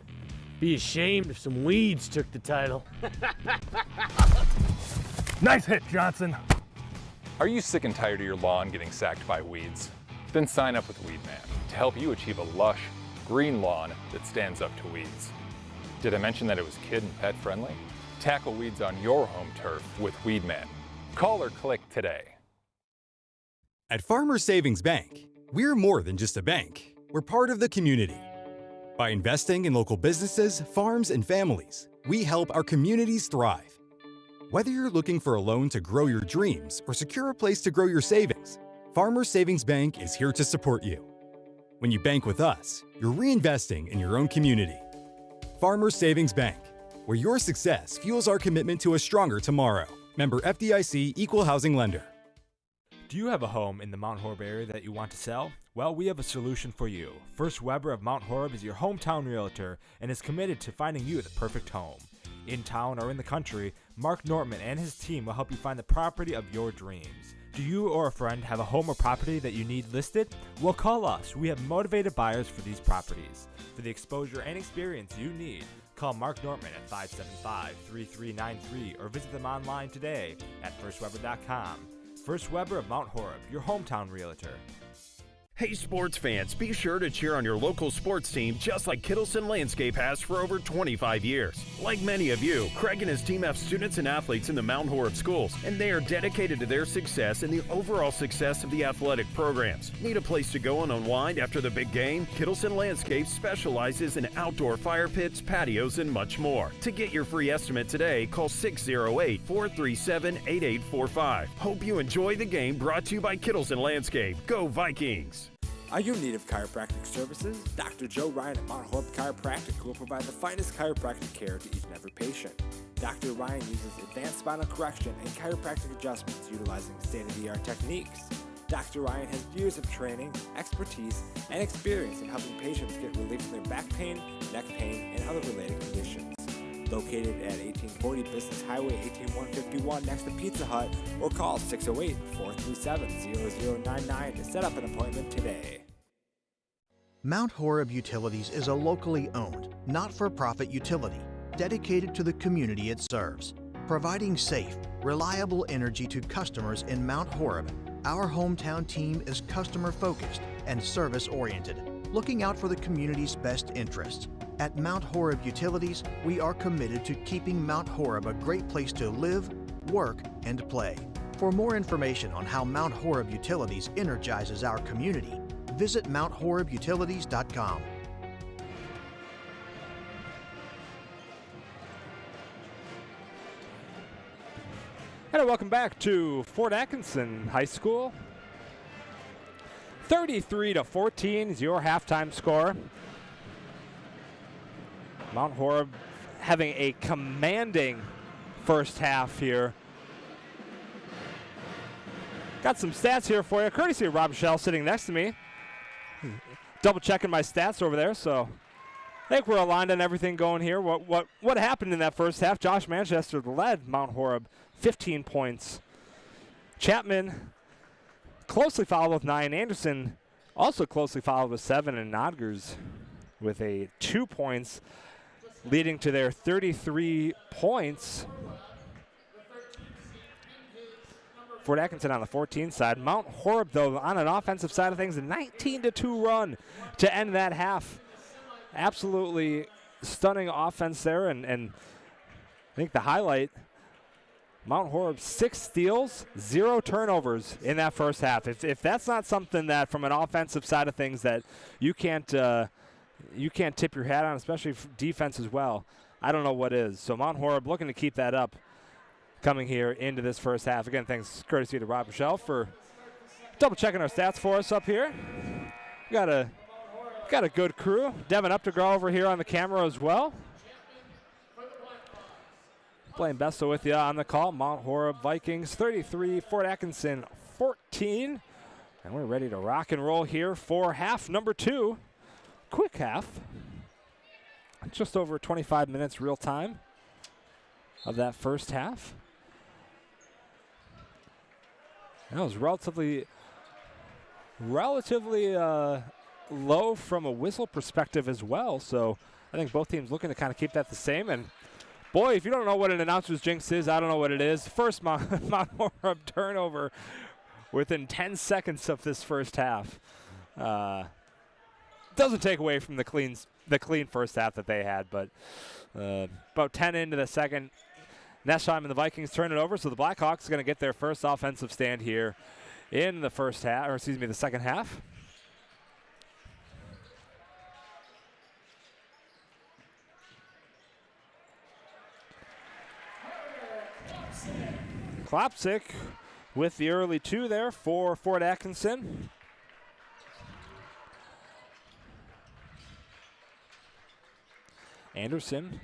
[SPEAKER 8] Be ashamed if some weeds took the title.
[SPEAKER 7] Nice hit, Johnson!
[SPEAKER 9] Are you sick and tired of your lawn getting sacked by weeds? Then sign up with Weedman to help you achieve a lush, green lawn that stands up to weeds. Did I mention that it was kid and pet friendly? Tackle weeds on your home turf with Weedman. Call or click today.
[SPEAKER 10] At Farmers Savings Bank, we're more than just a bank. We're part of the community. By investing in local businesses, farms, and families, we help our communities thrive. Whether you're looking for a loan to grow your dreams or secure a place to grow your savings, Farmers Savings Bank is here to support you. When you bank with us, you're reinvesting in your own community. Farmers Savings Bank, where your success fuels our commitment to a stronger tomorrow. Member FDIC, Equal Housing Lender.
[SPEAKER 1] Do you have a home in the Mount Horeb area that you want to sell? Well, we have a solution for you. First Weber of Mount Horeb is your hometown realtor and is committed to finding you the perfect home. In town or in the country, Mark Nortman and his team will help you find the property of your dreams. Do you or a friend have a home or property that you need listed? Well, call us. We have motivated buyers for these properties. For the exposure and experience you need, call Mark Nortman at 575-3393 or visit them online today at firstweber.com. First Weber of Mount Horeb, your hometown realtor.
[SPEAKER 11] Hey sports fans, be sure to cheer on your local sports team just like Kittleson Landscape has for over 25 years. Like many of you, Craig and his team have students and athletes in the Mount Horeb schools, and they are dedicated to their success and the overall success of the athletic programs. Need a place to go and unwind after the big game? Kittleson Landscape specializes in outdoor fire pits, patios, and much more. To get your free estimate today, call 608-437-8845. Hope you enjoy the game, brought to you by Kittleson Landscape. Go Vikings!
[SPEAKER 1] Are you in need of chiropractic services? Dr. Joe Ryan at Mount Horeb Chiropractic will provide the finest chiropractic care to each and every patient. Dr. Ryan uses advanced spinal correction and chiropractic adjustments utilizing state-of-the-art techniques. Dr. Ryan has years of training, expertise, and experience in helping patients get relief from their back pain, neck pain, and other related conditions. Located at 1840 Business Highway 18151 next to Pizza Hut, or call 608-437-0099 to set up an appointment today.
[SPEAKER 12] Mount Horeb Utilities is a locally owned, not-for-profit utility dedicated to the community it serves. Providing safe, reliable energy to customers in Mount Horeb, our hometown team is customer-focused and service-oriented, looking out for the community's best interests. At Mount Horeb Utilities, we are committed to keeping Mount Horeb a great place to live, work, and play. For more information on how Mount Horeb Utilities energizes our community, visit MountHorebUtilities.com.
[SPEAKER 1] Hello, welcome back to Fort Atkinson High School. 33-14 is your halftime score. Mount Horeb having a commanding first half here. Got some stats here for you, courtesy of Rob Shell sitting next to me. Double checking my stats over there, so I think we're aligned on everything going here. What happened in that first half? Josh Manchester led Mount Horeb 15 points. Chapman closely followed with 9. Anderson also closely followed with 7, and Nodgers with 2 points, leading to their 33 points. Fort Atkinson on the 14 side. Mount Horeb, though, on an offensive side of things, a 19-2 run to end that half. Absolutely stunning offense there, and I think the highlight, Mount Horeb 6 steals, 0 turnovers in that first half. If that's not something that, from an offensive side of things, that you can't tip your hat on, especially for defense as well, I don't know what is. So Mount Horeb looking to keep that up coming here into this first half. Again, thanks courtesy to Rob Michelle for double checking our stats for us up here. Got a good crew. Devin Updegraw over here on the camera as well. Blaine Besta with you on the call. Mount Horeb Vikings 33, Fort Atkinson 14. And we're ready to rock and roll here for half number 2. Quick half. Just over 25 minutes real time of that first half. That was relatively low from a whistle perspective as well. So I think both teams looking to kind of keep that the same. And boy, if you don't know what an announcer's jinx is, I don't know what it is. First Mount Horeb turnover within 10 seconds of this first half. Doesn't take away from the clean first half that they had, but about 10 into the second, Nesheim and the Vikings turn it over, so the Blackhawks are going to get their first offensive stand here in the first half, or excuse me, the second half. Klopsick with the early 2 there for Fort Atkinson. Anderson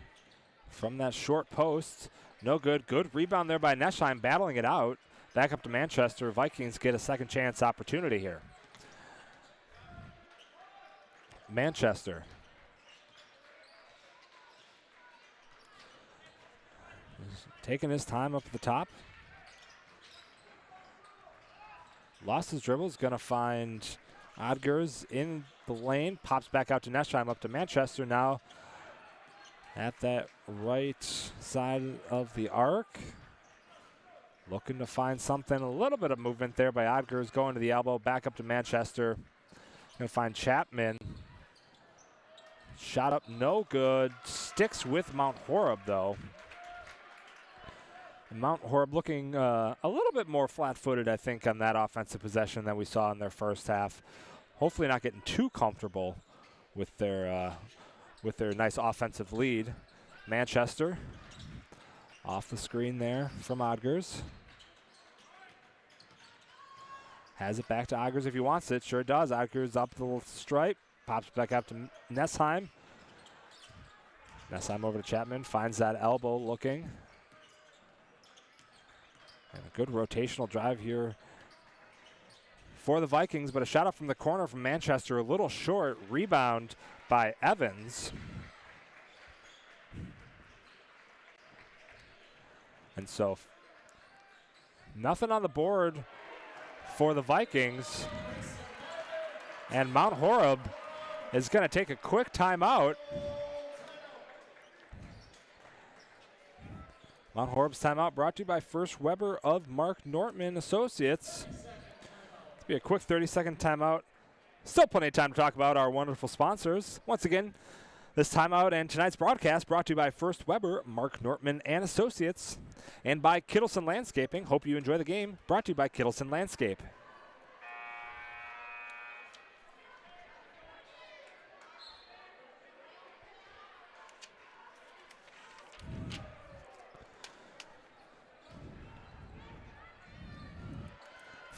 [SPEAKER 1] from that short post. No good. Good rebound there by Nesheim, battling it out. Back up to Manchester. Vikings get a second chance opportunity here. Manchester. Taking his time up at the top. Lost his dribble. Is going to find Odgers in the lane. Pops back out to Nesheim, up to Manchester now at that right side of the arc. Looking to find something. A little bit of movement there by Odgers, going to the elbow. Back up to Manchester. Going to find Chapman. Shot up, no good. Sticks with Mount Horeb, though. And Mount Horeb looking a little bit more flat-footed, I think, on that offensive possession than we saw in their first half. Hopefully not getting too comfortable with their nice offensive lead. Manchester off the screen there from Odgers. Has it back to Odgers if he wants it. Sure does. Odgers up the stripe. Pops back out to Nesheim. Nesheim over to Chapman. Finds that elbow looking. And a good rotational drive here for the Vikings, but a shot up from the corner from Manchester, a little short. Rebound by Evans. And so nothing on the board for the Vikings. And Mount Horeb is going to take a quick timeout. Mount Horeb's timeout brought to you by First Weber of Mark Nortman Associates. It'll be a quick 30-second timeout. Still plenty of time to talk about our wonderful sponsors. Once again, this timeout and tonight's broadcast brought to you by First Weber, Mark Nortman and Associates, and by Kittleson Landscaping. Hope you enjoy the game. Brought to you by Kittleson Landscape.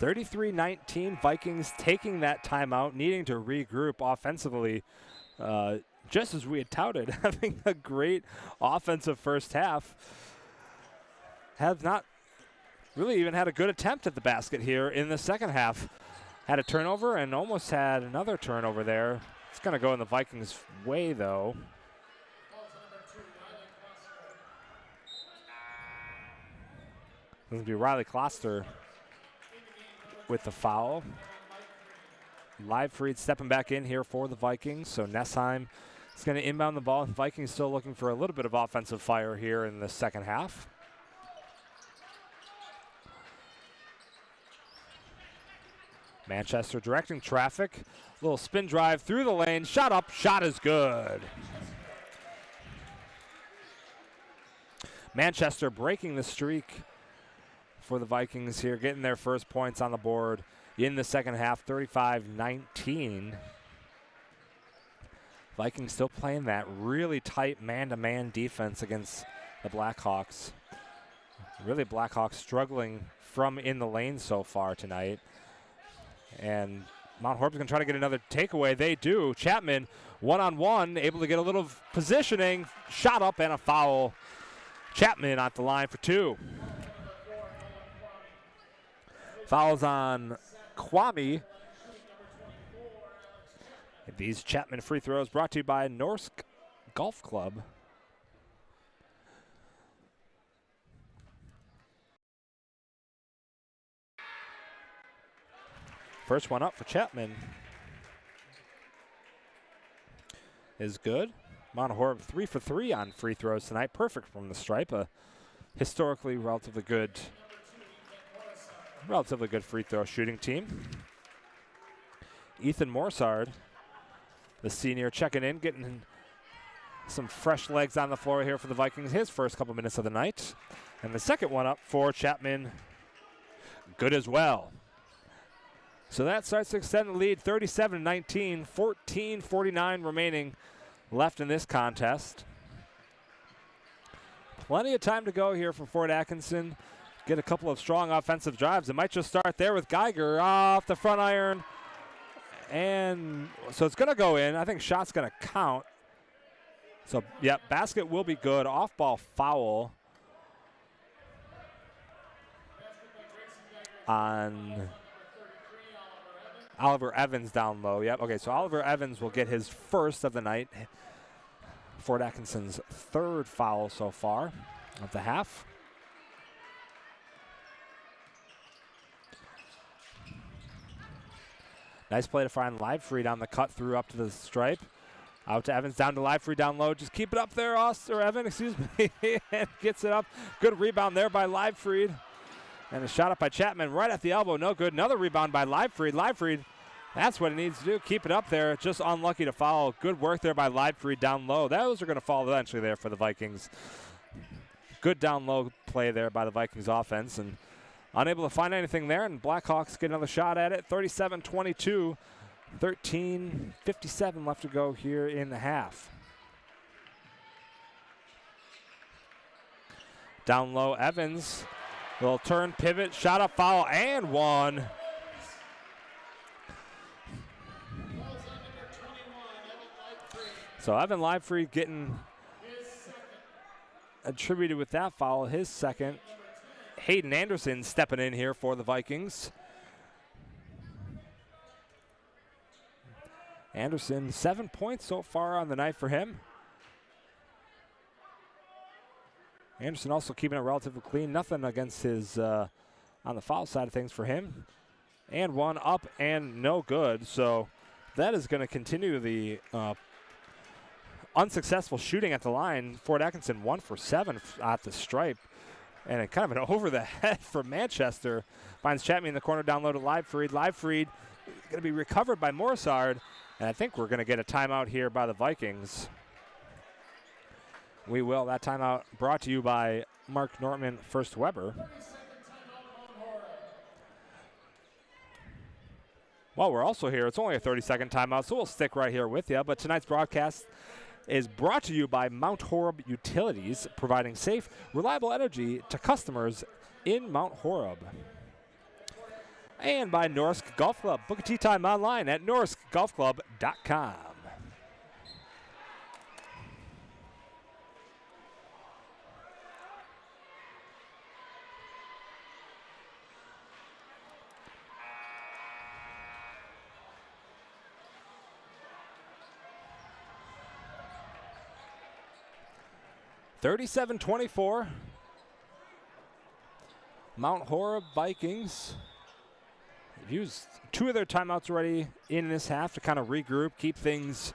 [SPEAKER 1] (33-19) Vikings taking that timeout, needing to regroup offensively, just as we had touted, having a great offensive first half. Have not really even had a good attempt at the basket here in the second half. Had a turnover and almost had another turnover there. It's going to go in the Vikings' way, though. It's going to be Riley Kloster with the foul. Livefried stepping back in here for the Vikings. So Nesheim is going to inbound the ball. Vikings still looking for a little bit of offensive fire here in the second half. Manchester directing traffic. Little spin drive through the lane. Shot up. Shot is good. Manchester breaking the streak for the Vikings here, getting their first points on the board in the second half, 35-19. Vikings still playing that really tight man-to-man defense against the Blackhawks. Really, Blackhawks struggling from in the lane so far tonight. And Mount Horeb's going to try to get another takeaway. They do. Chapman, one-on-one, able to get a little positioning. Shot up and a foul. Chapman at the line for 2. Fouls on Kwame. These Chapman free throws brought to you by Norsk Golf Club. First one up for Chapman is good. Mount Horeb 3 for 3 on free throws tonight. Perfect from the stripe. A historically relatively good relatively good free throw shooting team. Ethan Morsard, the senior, checking in, getting some fresh legs on the floor here for the Vikings. His first couple minutes of the night. And the second one up for Chapman, good as well. So that starts to extend the lead, 37-19, 14:49 remaining left in this contest. Plenty of time to go here for Fort Atkinson. Get a couple of strong offensive drives. It might just start there with Geiger off the front iron. And so it's going to go in. I think shot's going to count. So, yeah, basket will be good. Off-ball foul on Oliver Evans down low. Yep, okay, so Oliver Evans will get his first of the night. Fort Atkinson's third foul so far of the half. Nice play to find Livefried on the cut through up to the stripe. Out to Evans, down to Livefried down low. Just keep it up there, Evan, excuse me. And gets it up. Good rebound there by Livefried. And a shot up by Chapman right at the elbow. No good. Another rebound by Livefried. Livefried, that's what he needs to do. Keep it up there. Just unlucky to foul. Good work there by Livefried down low. Those are going to fall eventually there for the Vikings. Good down low play there by the Vikings offense. And unable to find anything there. And Blackhawks get another shot at it. 37-22. 13:57 left to go here in the half. Down low, Evans. Little turn, pivot, shot up, foul, and one. So Evan Livefried getting attributed with that foul, his second. Hayden Anderson stepping in here for the Vikings. Anderson, 7 points so far on the night for him. Anderson also keeping it relatively clean. Nothing against his on the foul side of things for him. And one up and no good. So that is going to continue the unsuccessful shooting at the line. Fort Atkinson 1 for 7 at the stripe. And a kind of an over the head for Manchester. Finds Chapman in the corner down low to Livefried. Livefried going to be recovered by Morsard. And I think we're going to get a timeout here by the Vikings. We will. That timeout brought to you by Mark Nortman, First Weber. While we're also here, it's only a 30-second timeout, so we'll stick right here with you. But tonight's broadcast is brought to you by Mount Horeb Utilities, providing safe, reliable energy to customers in Mount Horeb. And by Norsk Golf Club. Book a tee time online at norskgolfclub.com. (37-24). Mount Horeb Vikings have used 2 of their timeouts already in this half to kind of regroup, keep things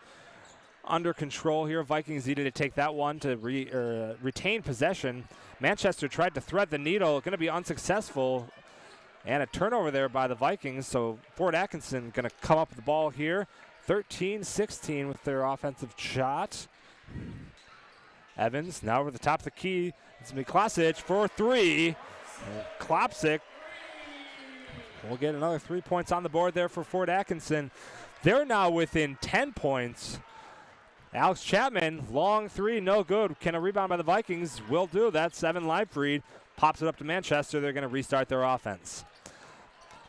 [SPEAKER 1] under control here. Vikings needed to take that one to retain possession. Manchester tried to thread the needle, going to be unsuccessful. And a turnover there by the Vikings, so Fort Atkinson going to come up with the ball here. 13-16 with their offensive shot. Evans now over the top of the key. It's going to be Klasic for 3. Klopsic will get another 3 points on the board there for Fort Atkinson. They're now within 10 points. Alex Chapman, long 3, no good. Can a rebound by the Vikings? Will do. That's Evan Livefried. Pops it up to Manchester. They're going to restart their offense.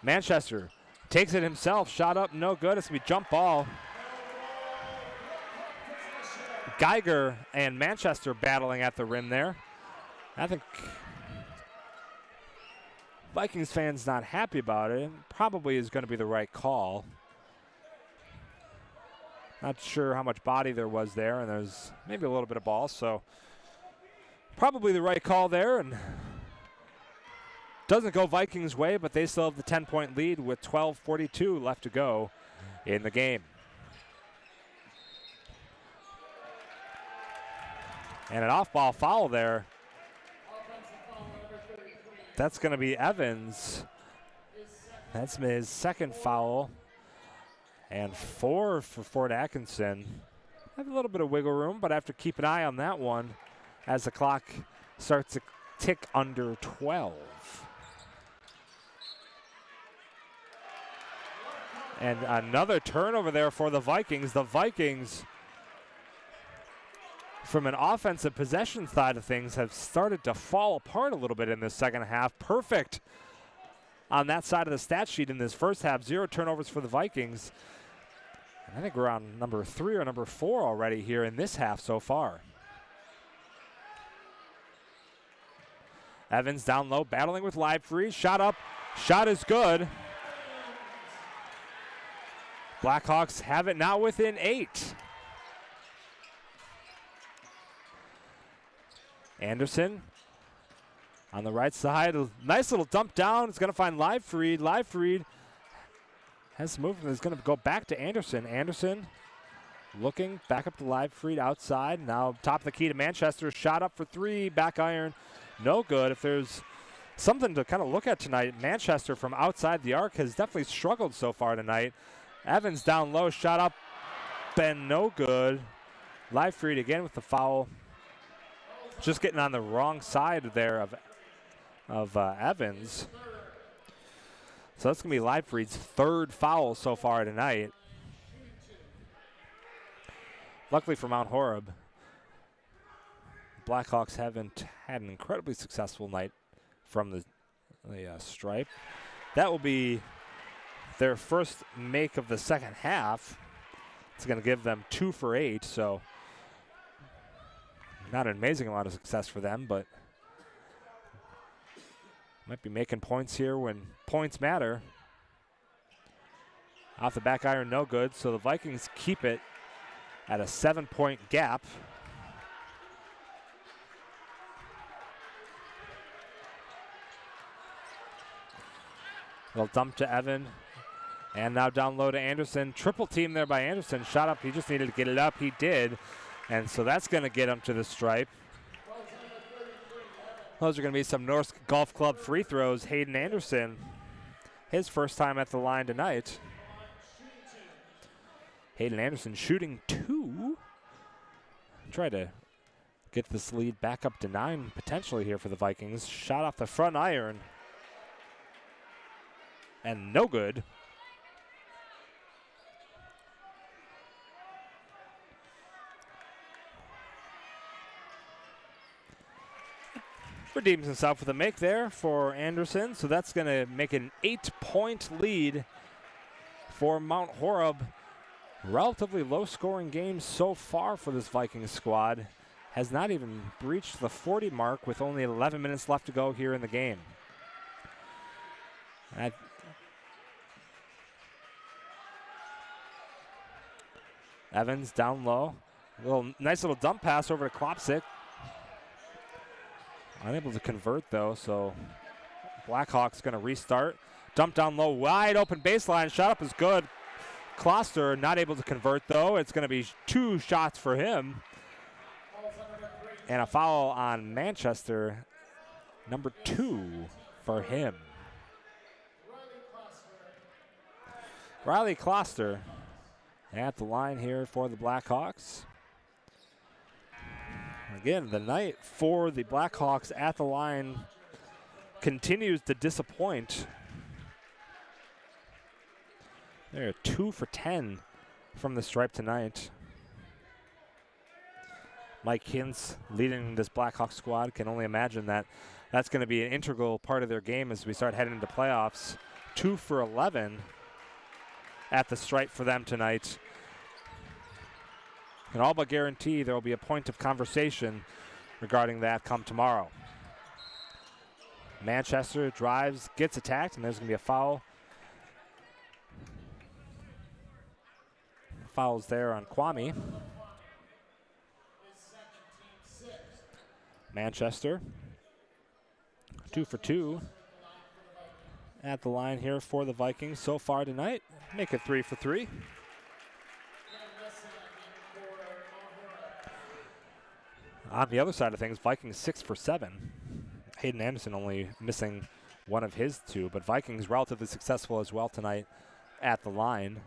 [SPEAKER 1] Manchester takes it himself. Shot up, no good. It's going to be jump ball. Geiger and Manchester battling at the rim there. I think Vikings fans not happy about it. Probably is going to be the right call. Not sure how much body there was there, and there's maybe a little bit of ball, so probably the right call there. And doesn't go Vikings' way, but they still have the 10-point lead with 12:42 left to go in the game. And an off-ball foul there. That's going to be Evans. That's his second foul. And 4 for Fort Atkinson. Have a little bit of wiggle room, but I have to keep an eye on that one as the clock starts to tick under 12. And another turnover there for the Vikings. The Vikings, from an offensive possession side of things, have started to fall apart a little bit in this second half. Perfect on that side of the stat sheet in this first half. 0 turnovers for the Vikings. I think we're on number 3 or number 4 already here in this half so far. Evans down low, battling with Livefree. Shot up, shot is good. Blackhawks have it now within 8. Anderson on the right side. A nice little dump down. It's going to find Livefried. Livefried has some movement. It's going to go back to Anderson. Anderson looking back up to Livefried outside. Now top of the key to Manchester. Shot up for 3. Back iron. No good. If there's something to kind of look at tonight, Manchester from outside the arc has definitely struggled so far tonight. Evans down low. Shot up and no good. Livefried again with the foul. Just getting on the wrong side there of Evans. So that's going to be Livefried's 3rd foul so far tonight. Luckily for Mount Horeb, Blackhawks haven't had an incredibly successful night from the stripe. That will be their first make of the second half. It's going to give them 2 for 8, so not an amazing amount of success for them, but might be making points here when points matter. Off the back iron, no good, so the Vikings keep it at a 7-point gap. Little dump to Evan. And now down low to Anderson. Triple team there by Anderson. Shot up. He just needed to get it up. He did. And so that's going to get him to the stripe. Those are going to be some Norsk Golf Club free throws. Hayden Anderson, his first time at the line tonight. Hayden Anderson shooting 2. Try to get this lead back up to 9 potentially here for the Vikings. Shot off the front iron. And no good. Redeems himself with a make there for Anderson, so that's going to make an 8-point lead for Mount Horeb. Relatively low-scoring game so far for this Vikings squad. Has not even breached the 40 mark with only 11 minutes left to go here in the game. Evans down low. Nice little dump pass over to Klopsic. Unable to convert, though, so Blackhawks going to restart. Dump down low, wide open baseline. Shot up is good. Kloster not able to convert, though. It's going to be 2 shots for him. And a foul on Manchester, number 2 for him. Riley Kloster at the line here for the Blackhawks. Again, the night for the Blackhawks at the line continues to disappoint. They're 2 for 10 from the stripe tonight. Mike Hintz leading this Blackhawks squad. Can only imagine that that's going to be an integral part of their game as we start heading into playoffs. 2 for 11 at the stripe for them tonight. Can all but guarantee there will be a point of conversation regarding that come tomorrow. Manchester drives, gets attacked, and there's going to be a foul. Fouls there on Kwame. Manchester, 2 for 2 at the line here for the Vikings so far tonight. Make it 3 for 3. On the other side of things, Vikings 6 for 7. Hayden Anderson only missing one of his two, but Vikings relatively successful as well tonight at the line.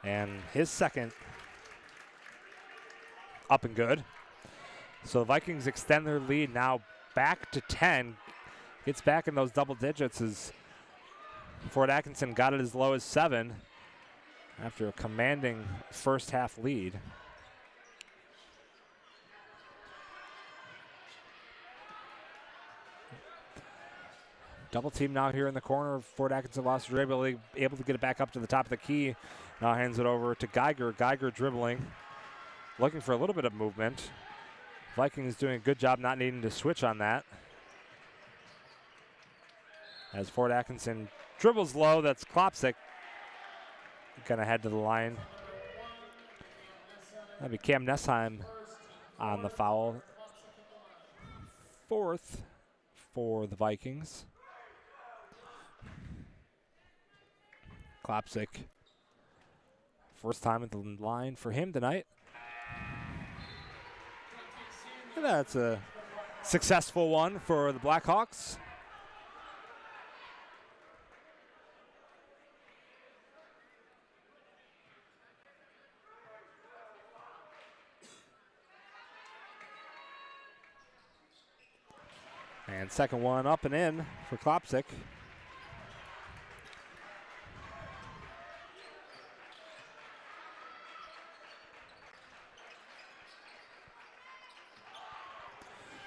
[SPEAKER 1] And his second up and good. So the Vikings extend their lead now back to 10. Gets back in those double digits as Fort Atkinson got it as low as 7 after a commanding first half lead. Double team now here in the corner. Fort Atkinson lost. Able to get it back up to the top of the key. Now hands it over to Geiger. Geiger dribbling. Looking for a little bit of movement. Vikings doing a good job not needing to switch on that. As Fort Atkinson dribbles low, that's Klopsic. Gonna head to the line. That'd be Cam Nessheim on the foul. 4th for the Vikings. Klopsic, first time at the line for him tonight. And that's a successful one for the Blackhawks. And second one up and in for Klopsic.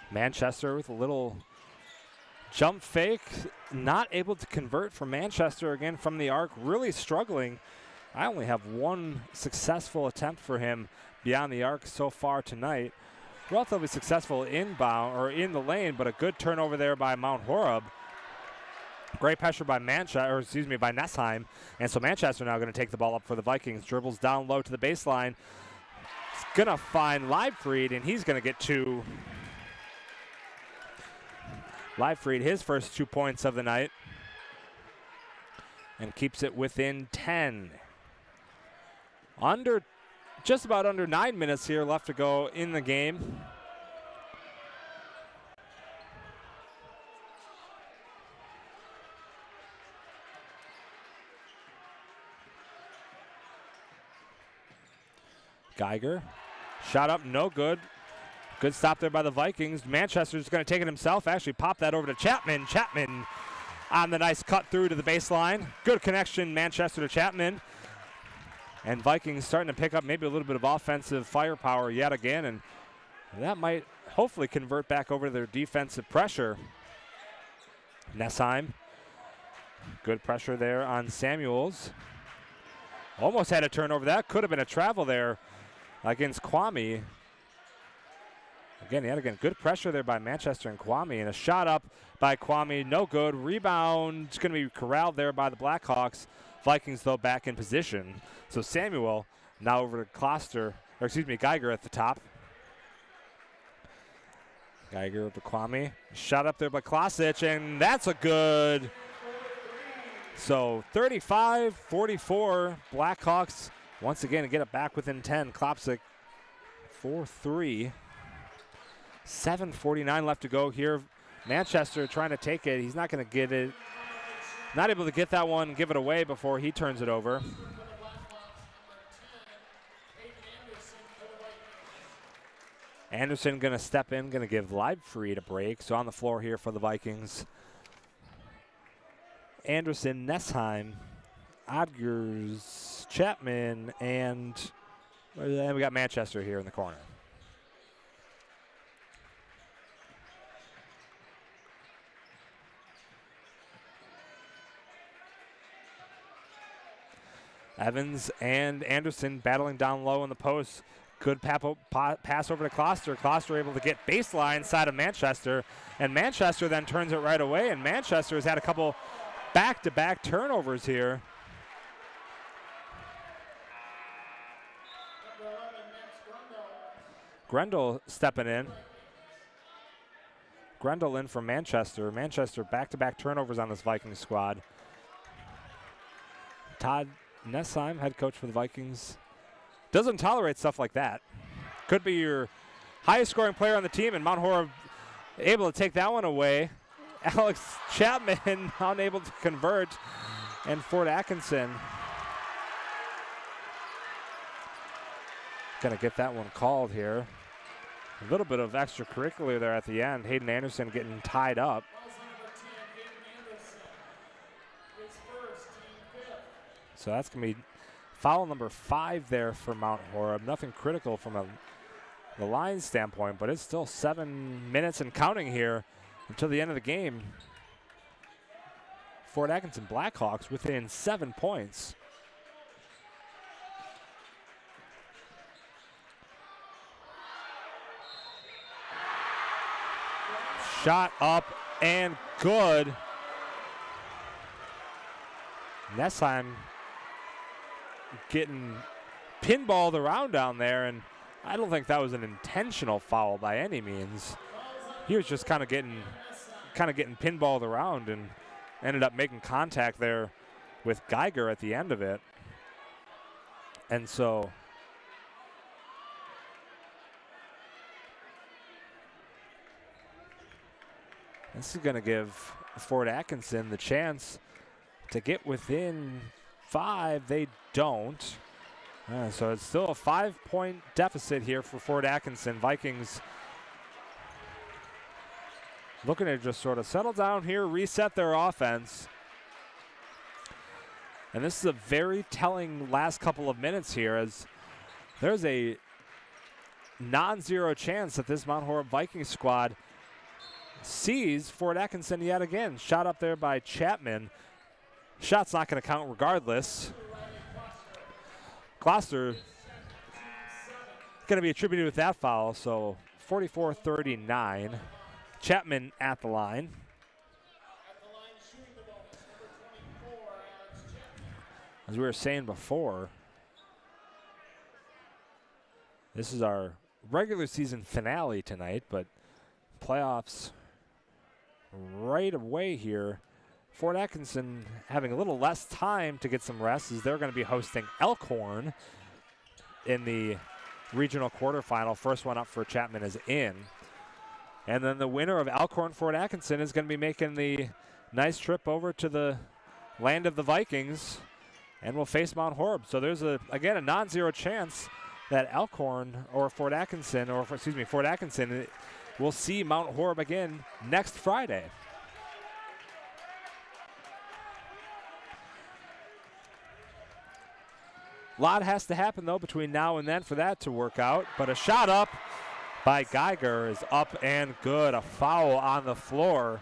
[SPEAKER 1] Manchester with a little jump fake. Not able to convert for Manchester again from the arc. Really struggling. I only have one successful attempt for him beyond the arc so far tonight. Relatively successful inbound or in the lane, but a good turnover there by Mount Horeb. Great pressure by by Nessheim. And so Manchester now going to take the ball up for the Vikings. Dribbles down low to the baseline. He's going to find Leibfried, and he's going to get 2. Leibfried, his first 2 points of the night, and keeps it within 10. Just about under 9 minutes here left to go in the game. Geiger, shot up, no good. Good stop there by the Vikings. Manchester's going to take it himself. Actually pop that over to Chapman. Chapman on the nice cut through to the baseline. Good connection, Manchester to Chapman. And Vikings starting to pick up maybe a little bit of offensive firepower yet again. And that might hopefully convert back over to their defensive pressure. Nessheim. Good pressure there on Samuels. Almost had a turnover. That could have been a travel there against Kwame. Again, good pressure there by Manchester and Kwame, and a shot up by Kwame, no good. Rebound is going to be corralled there by the Blackhawks. Vikings, though, back in position. So Samuel now over to Geiger at the top. Geiger over to Kwame. Shot up there by Klasic, and that's a good. So 35-44, Blackhawks once again get it back within 10. Klopsic 4-3. 7:49 left to go here. Manchester trying to take it. He's not going to get it. Not able to get that one, give it away before he turns it over. Anderson going to step in, going to give Leibfried a break. So on the floor here for the Vikings. Anderson, Nessheim, Odgers, Chapman, and we got Manchester here in the corner. Evans and Anderson battling down low in the post. Good pass over to Kloster. Kloster able to get baseline side of Manchester. And Manchester then turns it right away. And Manchester has had a couple back-to-back turnovers here. Grendel stepping in. Grendel in for Manchester. Manchester back-to-back turnovers on this Vikings squad. Todd Nessheim, head coach for the Vikings, doesn't tolerate stuff like that. Could be your highest scoring player on the team, and Mount Horeb able to take that one away. Alex Chapman unable to convert, and Fort Atkinson going to get that one called here. A little bit of extracurricular there at the end. Hayden Anderson getting tied up. So that's going to be foul number 5 there for Mount Horeb. Nothing critical from the line standpoint, but it's still 7 minutes and counting here until the end of the game. Fort Atkinson Blackhawks within 7 points. Shot up and good. Nessheim getting pinballed around down there, and I don't think that was an intentional foul by any means. He was just kind of getting pinballed around and ended up making contact there with Geiger at the end of it. And so this is going to give Fort Atkinson the chance to get within 5. They don't. So it's still a 5-point deficit here for Fort Atkinson. Vikings looking to just sort of settle down here, reset their offense. And this is a very telling last couple of minutes here, as there's a non-zero chance that this Mount Horeb Vikings squad sees Fort Atkinson yet again. Shot up there by Chapman. Shot's not going to count regardless. Gloucester going to be attributed with that foul, so 44-39. Chapman at the line. As we were saying before, this is our regular season finale tonight, but playoffs right away here. Fort Atkinson having a little less time to get some rest, as they're going to be hosting Elkhorn in the regional quarterfinal. First one up for Chapman is in. And then the winner of Elkhorn-Fort Atkinson is going to be making the nice trip over to the land of the Vikings and will face Mount Horeb. So there's, again, a non-zero chance that Elkhorn or Fort Atkinson, Fort Atkinson will see Mount Horeb again next Friday. A lot has to happen, though, between now and then for that to work out. But a shot up by Geiger is up and good. A foul on the floor.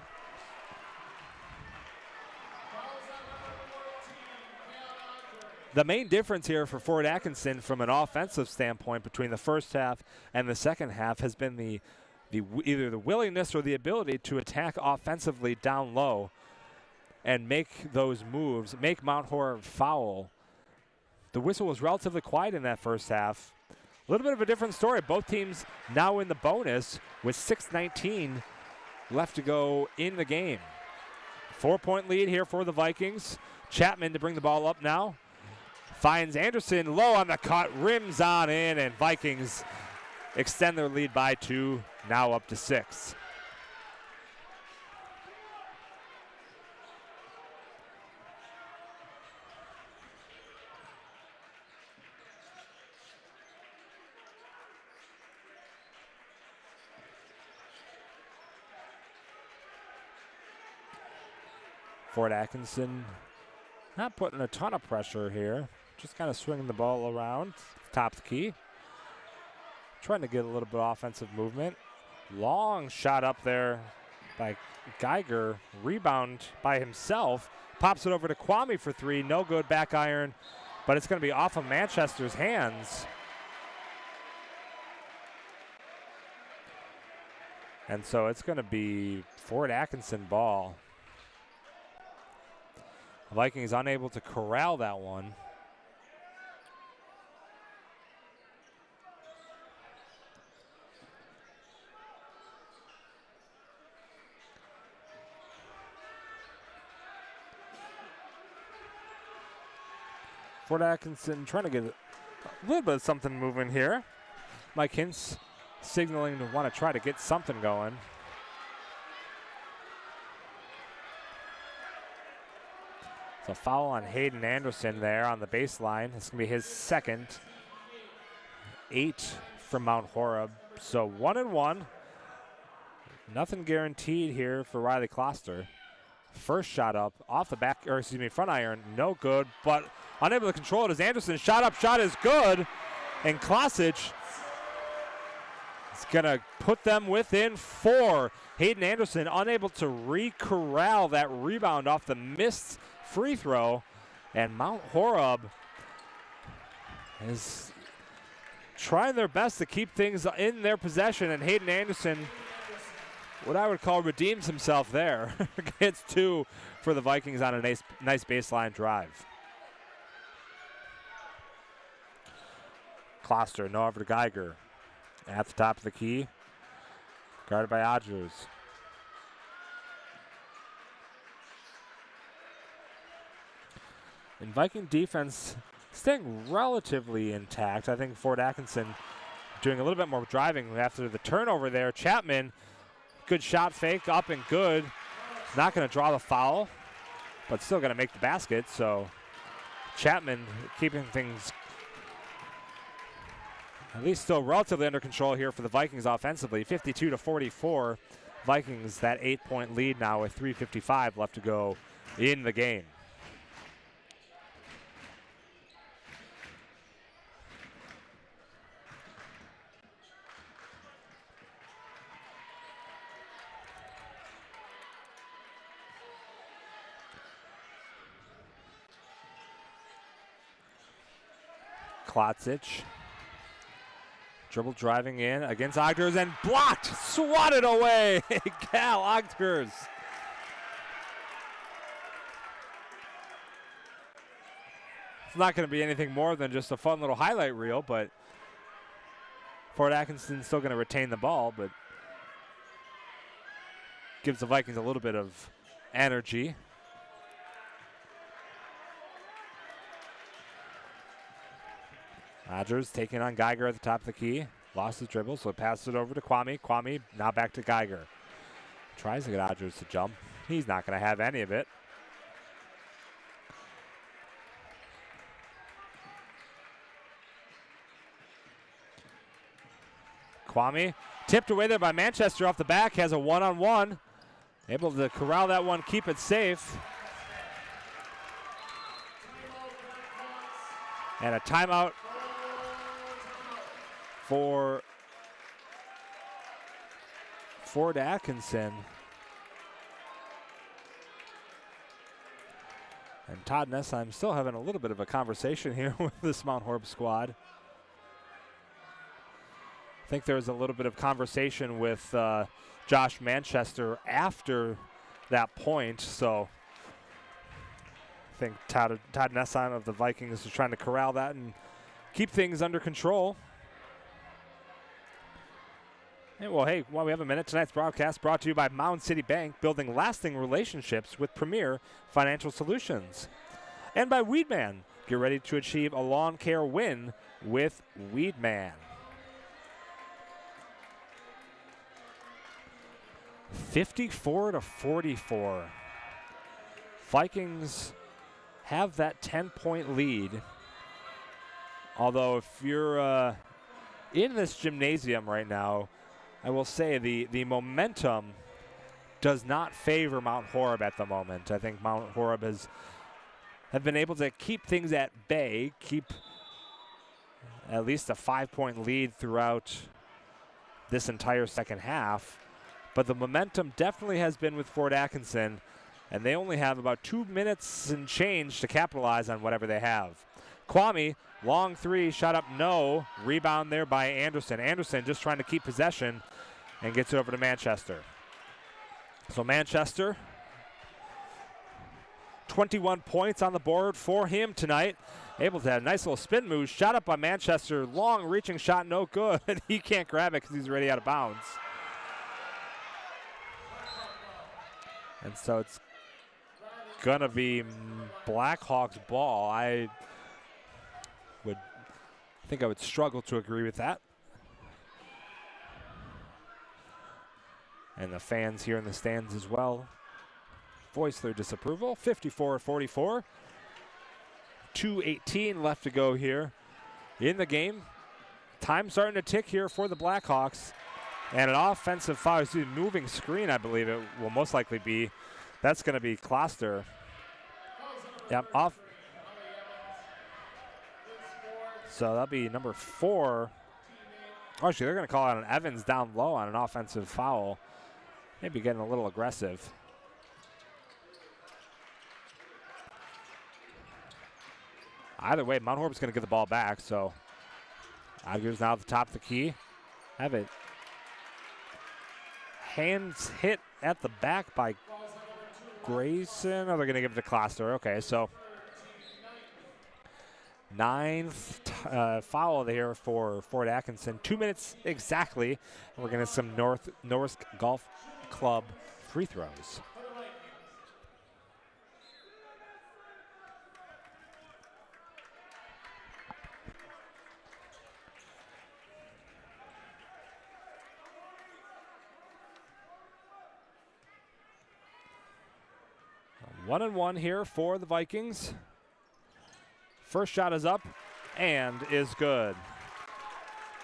[SPEAKER 1] The main difference here for Fort Atkinson from an offensive standpoint between the first half and the second half has been either the willingness or the ability to attack offensively down low and make those moves, make Mount Horeb foul. The whistle was relatively quiet in that first half. A little bit of a different story. Both teams now in the bonus with 6:19 left to go in the game. 4-point lead here for the Vikings. Chapman to bring the ball up now. Finds Anderson low on the cut, rims on in, and Vikings extend their lead by 2, now up to 6. Fort Atkinson not putting a ton of pressure here, just kind of swinging the ball around, top of the key. Trying to get a little bit of offensive movement. Long shot up there by Geiger, rebound by himself, pops it over to Kwame for 3, no good, back iron, but it's going to be off of Manchester's hands. And so it's going to be Fort Atkinson ball. Vikings unable to corral that one. Fort Atkinson trying to get a little bit of something moving here. Mike Hintz signaling to want to try to get something going. So foul on Hayden Anderson there on the baseline. It's going to be his second. 8 from Mount Horeb. So 1-1. Nothing guaranteed here for Riley Kloster. First shot up off the back, or excuse me, front iron, no good, but unable to control it as Anderson shot up, shot is good. And Klasic is going to put them within 4. Hayden Anderson unable to re-corral that rebound off the missed free throw. And Mount Horeb is trying their best to keep things in their possession, and Hayden Anderson, what I would call, redeems himself there. Gets 2 for the Vikings on a nice baseline drive. Kloster, no over to Geiger. At the top of the key, guarded by Odgers. And Viking defense staying relatively intact. I think Fort Atkinson doing a little bit more driving after the turnover there. Chapman, good shot fake, up and good. Not going to draw the foul, but still going to make the basket. So Chapman keeping things at least still relatively under control here for the Vikings offensively. 52-44. Vikings that 8-point lead now with 3:55 left to go in the game. Klasic. Dribble driving in against Ogders and blocked, swatted away. Cal Ogders. It's not going to be anything more than just a fun little highlight reel, but Fort Atkinson's still going to retain the ball, but gives the Vikings a little bit of energy. Rodgers taking on Geiger at the top of the key. Lost his dribble, so passes it over to Kwame. Kwame now back to Geiger. Tries to get Rodgers to jump. He's not going to have any of it. Kwame tipped away there by Manchester off the back. Has a one-on-one. Able to corral that one, keep it safe. And a timeout for Fort Atkinson. And Todd Nessheim still having a little bit of a conversation here with this Mount Horeb squad. I think there was a little bit of conversation with Josh Manchester after that point, so I think Todd Nessheim of the Vikings is trying to corral that and keep things under control. Hey, we have a minute. Tonight's broadcast brought to you by Mound City Bank, building lasting relationships with premier financial solutions. And by Weedman, get ready to achieve a lawn care win with Weedman. 54-44. Vikings have that 10-point lead. Although if you're in this gymnasium right now, I will say the momentum does not favor Mount Horeb at the moment. I think Mount Horeb have been able to keep things at bay, keep at least a 5-point lead throughout this entire second half. But the momentum definitely has been with Fort Atkinson, and they only have about 2 minutes and change to capitalize on whatever they have. Kwame, long three, shot up, no. Rebound there by Anderson. Anderson just trying to keep possession and gets it over to Manchester. So Manchester, 21 points on the board for him tonight. Able to have a nice little spin move. Shot up by Manchester. Long reaching shot, no good. He can't grab it because he's already out of bounds. And so it's going to be Blackhawks ball. I think I would struggle to agree with that. And the fans here in the stands as well voice their disapproval. 54-44. 2:18 left to go here in the game. Time starting to tick here for the Blackhawks. And an offensive foul, excuse me, moving screen, I believe it will most likely be. That's going to be Kloster. Yep, off. So that'll be number 4. Oh, actually, they're going to call out an Evans down low on an offensive foul. Maybe getting a little aggressive. Either way, Mount Horeb's going to get the ball back, so Aguirre's now at the top of the key. Have it. Hands hit at the back by Grayson. Oh, they're going to give it to Kloster. Okay, so 9th foul here for Fort Atkinson. 2 minutes exactly. We're going to some Norsk Golf Club free throws. One and one here for the Vikings. First shot is up and is good.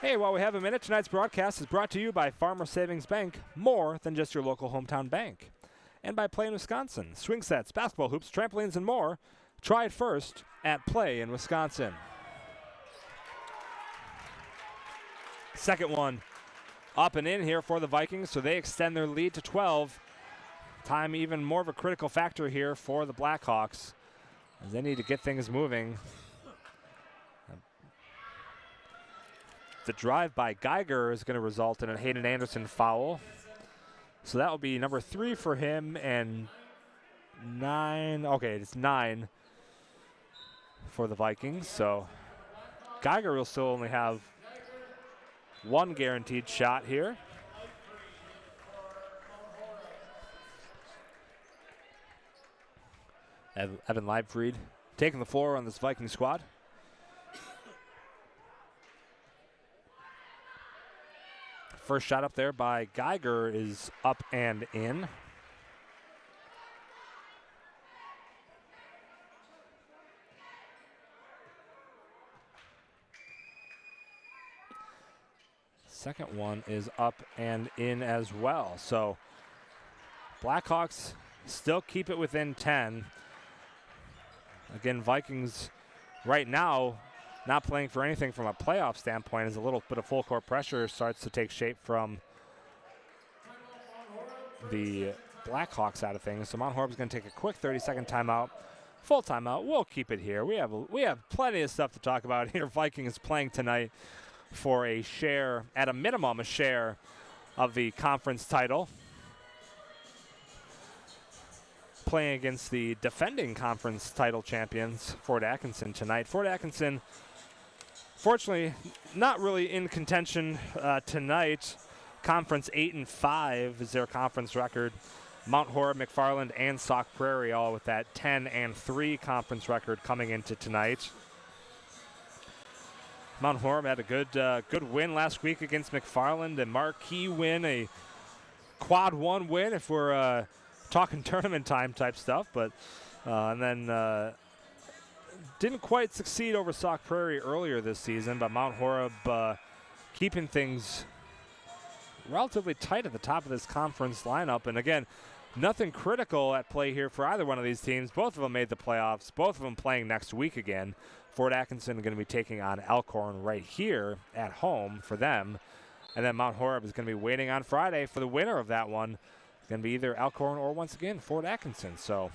[SPEAKER 1] Hey, while we have a minute, tonight's broadcast is brought to you by Farmer Savings Bank, more than just your local hometown bank. And by Play in Wisconsin, swing sets, basketball hoops, trampolines, and more. Try it first at Play in Wisconsin. Second one up and in here for the Vikings, so they extend their lead to 12. Time even more of a critical factor here for the Blackhawks, as they need to get things moving. The drive by Geiger is going to result in a Hayden Anderson foul. So that will be number 3 for him and 9. Okay, it's 9 for the Vikings. So Geiger will still only have 1 guaranteed shot here. Evan Leibfried taking the floor on this Viking squad. First shot up there by Geiger is up and in. Second one is up and in as well. So Blackhawks still keep it within 10. Again, Vikings right now not playing for anything from a playoff standpoint, as a little bit of full court pressure starts to take shape from the Blackhawks side of things. So Mount Horeb's going to take a quick 30-second timeout, full timeout. We'll keep it here. We have plenty of stuff to talk about here. Vikings playing tonight for a share, at a minimum, a share of the conference title. Playing against the defending conference title champions, Fort Atkinson, tonight. Fort Atkinson, fortunately, not really in contention tonight. Conference 8-5 is their conference record. Mount Horeb, McFarland, and Sauk Prairie all with that 10-3 conference record coming into tonight. Mount Horeb had a good win last week against McFarland, a marquee win, a quad 1 win if we're talking tournament time type stuff, but and then didn't quite succeed over Sauk Prairie earlier this season, but Mount Horeb keeping things relatively tight at the top of this conference lineup. And again, nothing critical at play here for either one of these teams. Both of them made the playoffs, both of them playing next week again. Fort Atkinson going to be taking on Elkhorn right here at home for them. And then Mount Horeb is going to be waiting on Friday for the winner of that one. Going to be either Elkhorn or, once again, Fort Atkinson. So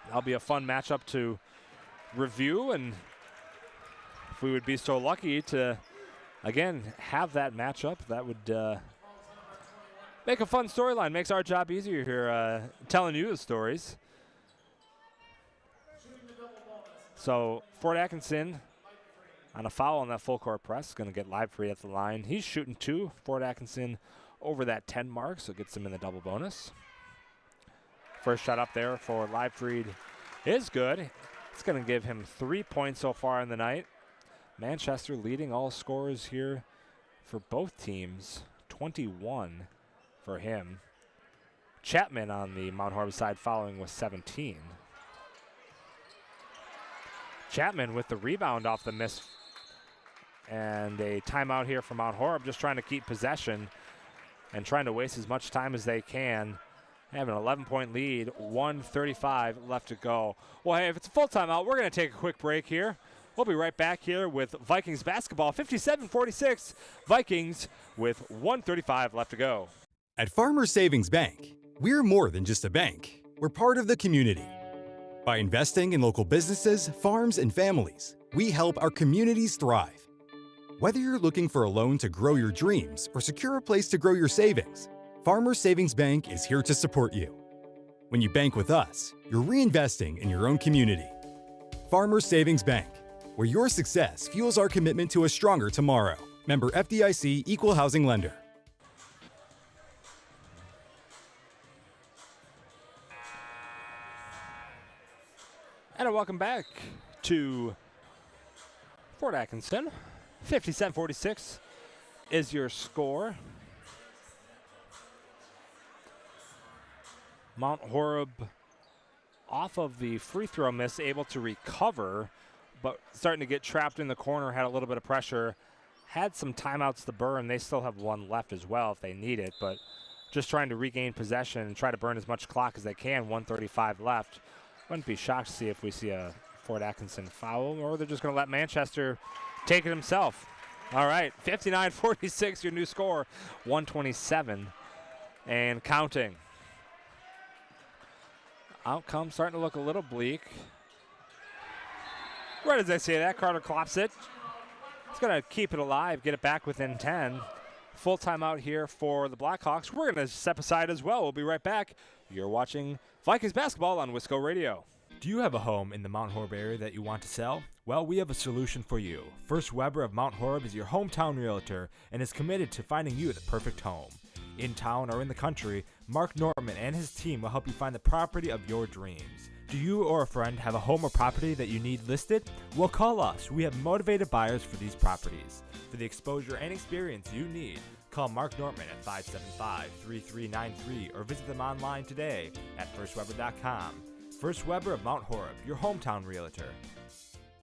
[SPEAKER 1] that'll be a fun matchup to review, and if we would be so lucky to, again, have that matchup, that would make a fun storyline. Makes our job easier here telling you the stories. So Fort Atkinson on a foul on that full court press, going to get Leibfried at the line. He's shooting 2. Fort Atkinson over that 10 mark, so gets him in the double bonus. First shot up there for Leibfried is good. It's going to give him 3 points so far in the night. Manchester leading all scorers here for both teams, 21 for him. Chapman on the Mount Horeb side following with 17. Chapman with the rebound off the miss. And a timeout here for Mount Horeb, just trying to keep possession and trying to waste as much time as they can. They have an 11-point lead, 1:35 left to go. Well, hey, if it's a full timeout, we're going to take a quick break here. We'll be right back here with Vikings basketball, 57-46. Vikings with 1:35 left to go.
[SPEAKER 10] At Farmers Savings Bank, we're more than just a bank. We're part of the community. By investing in local businesses, farms, and families, we help our communities thrive. Whether you're looking for a loan to grow your dreams or secure a place to grow your savings, Farmers Savings Bank is here to support you. When you bank with us, you're reinvesting in your own community. Farmers Savings Bank, where your success fuels our commitment to a stronger tomorrow. Member FDIC, Equal Housing Lender.
[SPEAKER 1] And welcome back to Fort Atkinson. 57-46 is your score. Mount Horeb off of the free throw miss, able to recover, but starting to get trapped in the corner, had a little bit of pressure, had some timeouts to burn. They still have one left as well if they need it, but just trying to regain possession and try to burn as much clock as they can. 1:35 left. Wouldn't be shocked to see if we see a Fort Atkinson foul, or they're just going to let Manchester take it himself. All right, 59-46, your new score, 127 and counting. Outcome starting to look a little bleak. Right as I say that, Carter clops it. He's going to keep it alive, get it back within 10. Full timeout here for the Blackhawks. We're going to step aside as well. We'll be right back. You're watching Vikings basketball on Wisco Radio.
[SPEAKER 13] Do you have a home in the Mount Horeb area that you want to sell? Well, we have a solution for you. First Weber of Mount Horeb is your hometown realtor and is committed to finding you the perfect home. In town or in the country, Mark Norman and his team will help you find the property of your dreams. Do you or a friend have a home or property that you need listed? Well, call us. We have motivated buyers for these properties. For the exposure and experience you need, call Mark Norman at 575-3393 or visit them online today at firstweber.com. First Weber of Mount Horeb, your hometown realtor.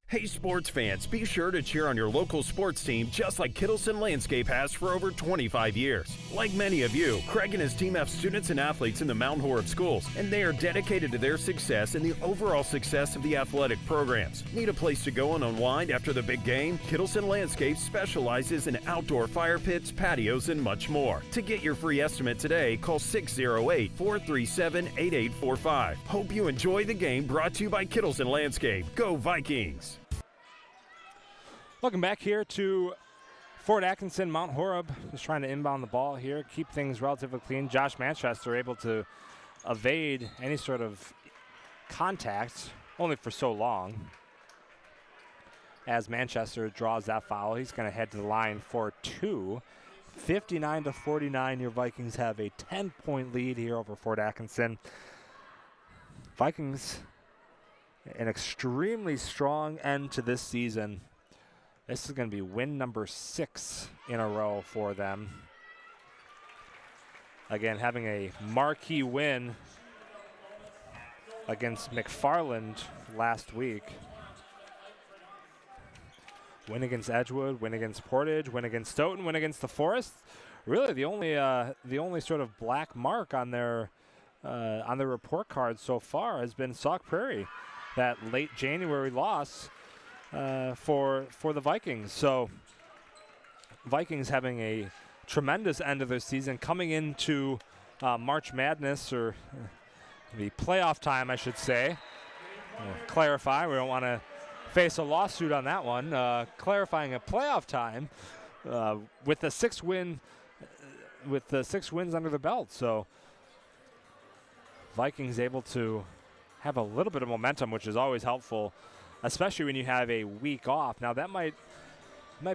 [SPEAKER 11] Hey sports fans, be sure to cheer on your local sports team just like Kittleson Landscape has for over 25 years. Like many of you, Craig and his team have students and athletes in the Mount Horeb schools, and they are dedicated to their success and the overall success of the athletic programs. Need a place to go and unwind after the big game? Kittleson Landscape specializes in outdoor fire pits, patios, and much more. To get your free estimate today, call 608-437-8845. Hope you enjoy the game, brought to you by Kittleson Landscape. Go Vikings!
[SPEAKER 1] Welcome back here to Fort Atkinson, Mount Horeb. Just trying to inbound the ball here, keep things relatively clean. Josh Manchester able to evade any sort of contact, only for so long. As Manchester draws that foul, he's going to head to the line for two. 59-49, your Vikings have a 10-point lead here over Fort Atkinson. Vikings, an extremely strong end to this season. This is going to be win number 6 in a row for them. Again, having a marquee win against McFarland last week. Win against Edgewood, win against Portage, win against Stoughton, win against the Forest. Really, the only sort of black mark on their report card so far has been Sauk Prairie, that late January loss. For the Vikings. So Vikings having a tremendous end of their season, coming into March Madness, or the playoff time, I should say. Clarify, we don't want to face a lawsuit on that one. Clarifying a playoff time with the 6 wins under the belt. So Vikings able to have a little bit of momentum, which is always helpful, especially when you have a week off. Now that might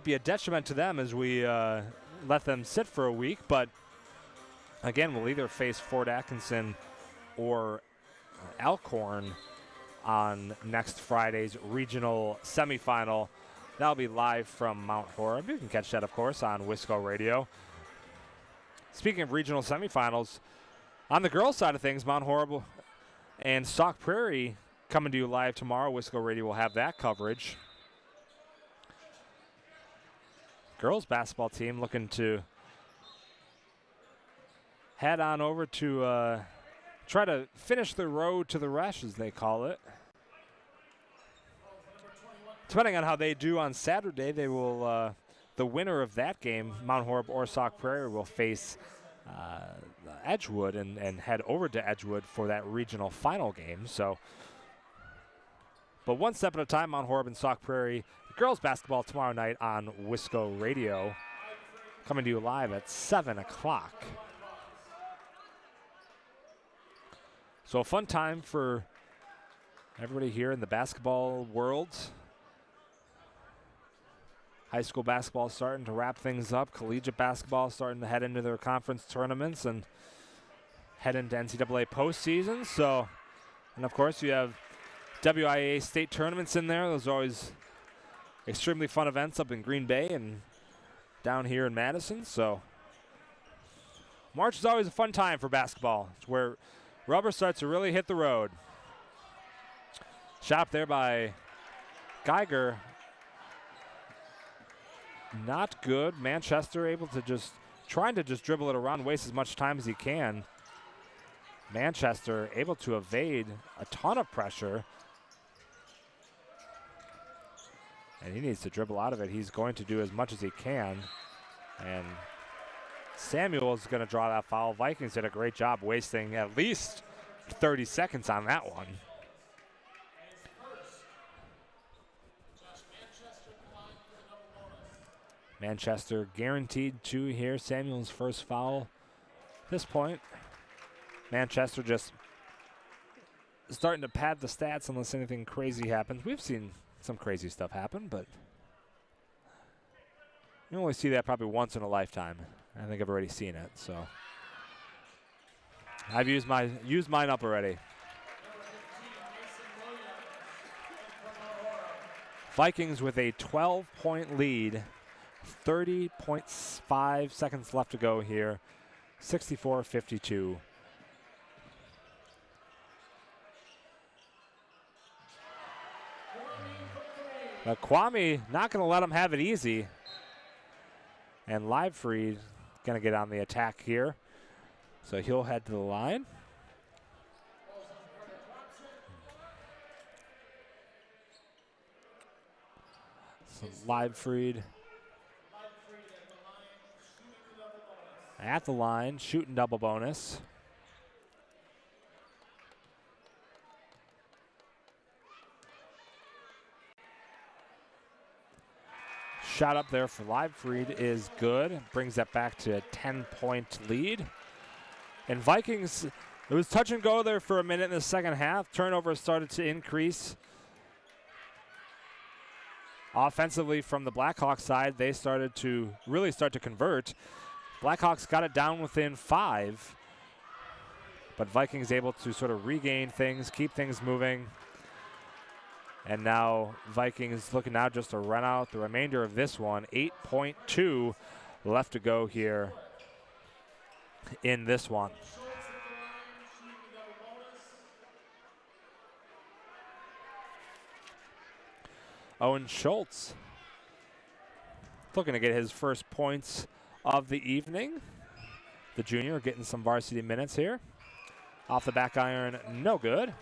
[SPEAKER 1] be a detriment to them as we let them sit for a week, but again, we'll either face Fort Atkinson or Elkhorn on next Friday's regional semifinal. That'll be live from Mount Horeb. You can catch that, of course, on Wisco Radio. Speaking of regional semifinals, On the girls' side of things, Mount Horeb and Sauk Prairie coming to you live tomorrow. Wisco Radio will have that coverage. Girls basketball team looking to head on over to try to finish the road to the rush, as they call it. Depending on how they do on Saturday, they will the winner of that game, Mount Horeb or Sauk Prairie, will face Edgewood and head over to Edgewood for that regional final game. So, but one step at a time, Mount Horeb and Sauk Prairie. Girls basketball tomorrow night on Wisco Radio, coming to you live at 7 o'clock. So a fun time for everybody here in the basketball world. High school basketball starting to wrap things up. Collegiate basketball starting to head into their conference tournaments and head into NCAA postseason. So, and of course you have WIA state tournaments in there. Those are always extremely fun events up in Green Bay and down here in Madison. So March is always a fun time for basketball. It's where rubber starts to really hit the road. Shot up there by Geiger. Not good. Manchester able to trying to dribble it around, waste as much time as he can. Manchester able to evade a ton of pressure. And he needs to dribble out of it. He's going to do as much as he can. And Samuel is going to draw that foul. Vikings did a great job wasting at least 30 seconds on that one. Manchester guaranteed 2 here. Samuel's first foul at this point. Manchester just starting to pad the stats unless anything crazy happens. We've seen some crazy stuff happen, but you only see that probably once in a lifetime. I think I've already seen it, so I've used mine up already. Vikings with a 12-point lead, 30.5 seconds left to go here, 64-52. But Kwame not going to let him have it easy. And Livefried going to get on the attack here. So he'll head to the line. So Livefried at the line, shooting double bonus. Shot up there for Livefried is good. Brings that back to a 10-point lead. And Vikings, it was touch and go there for a minute in the second half. Turnovers started to increase. Offensively from the Blackhawks side, they started to really start to convert. Blackhawks got it down within 5. But Vikings able to sort of regain things, keep things moving. And now Vikings looking now just to run out the remainder of this one. 8.2 left to go here in this one. Owen Schultz looking to get his first points of the evening. The junior getting some varsity minutes here. Off the back iron, no good.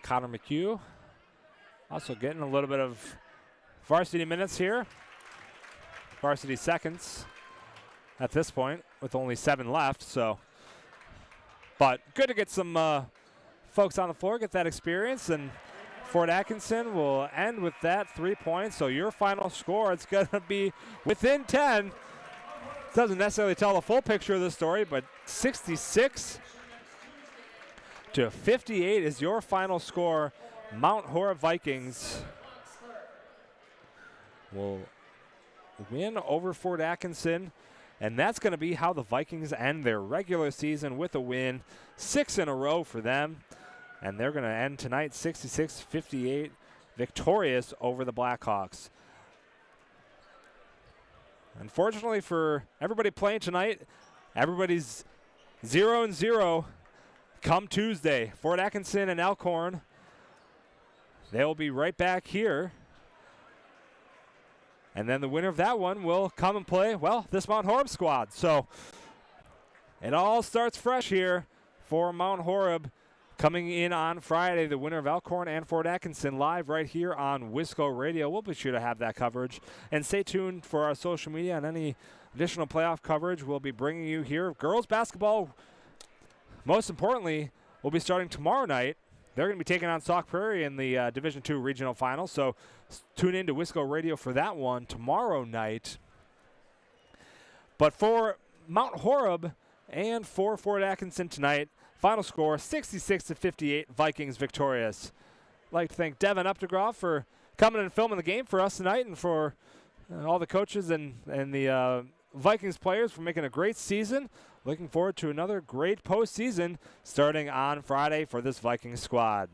[SPEAKER 1] Connor McHugh also getting a little bit of varsity minutes here. Varsity seconds at this point with only 7 left. So, but good to get some folks on the floor, get that experience. And Fort Atkinson will end with that 3 points. So your final score, it's going to be within 10. Doesn't necessarily tell the full picture of the story, but 66 to 58 is your final score. Mount Horeb Vikings will win over Fort Atkinson, and that's going to be how the Vikings end their regular season with a win. 6 in a row for them, and they're going to end tonight 66-58 victorious over the Blackhawks. Unfortunately for everybody playing tonight, everybody's 0-0 come Tuesday. Fort Atkinson and Elkhorn, they'll be right back here. And then the winner of that one will come and play, well, this Mount Horeb squad. So it all starts fresh here for Mount Horeb coming in on Friday. The winner of Elkhorn and Fort Atkinson live right here on Wisco Radio. We'll be sure to have that coverage. And stay tuned for our social media and any additional playoff coverage we'll be bringing you here. Girls basketball, most importantly, will be starting tomorrow night. They're going to be taking on Sauk Prairie in the Division II regional final, so tune in to Wisco Radio for that one tomorrow night. But for Mount Horeb and for Fort Atkinson tonight, final score 66-58, Vikings victorious. I'd like to thank Devin Updegraff for coming and filming the game for us tonight, and for all the coaches and the Vikings players for making a great season. Looking forward to another great postseason starting on Friday for this Vikings squad.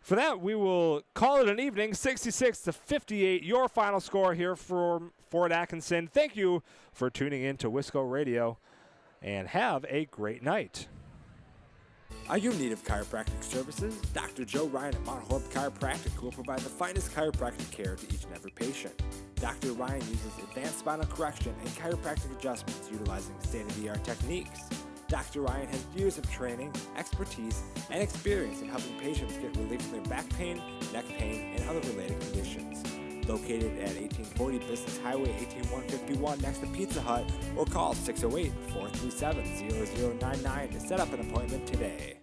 [SPEAKER 1] For that, we will call it an evening, 66-58, your final score here for Fort Atkinson. Thank you for tuning in to Wisco Radio, and have a great night.
[SPEAKER 13] Are you in need of chiropractic services? Dr. Joe Ryan at Mount Horeb Chiropractic will provide the finest chiropractic care to each and every patient. Dr. Ryan uses advanced spinal correction and chiropractic adjustments utilizing state-of-the-art techniques. Dr. Ryan has years of training, expertise, and experience in helping patients get relief from their back pain, neck pain, and other related conditions. Located at 1840 Business Highway 18151 next to Pizza Hut, or call 608-437-0099 to set up an appointment today.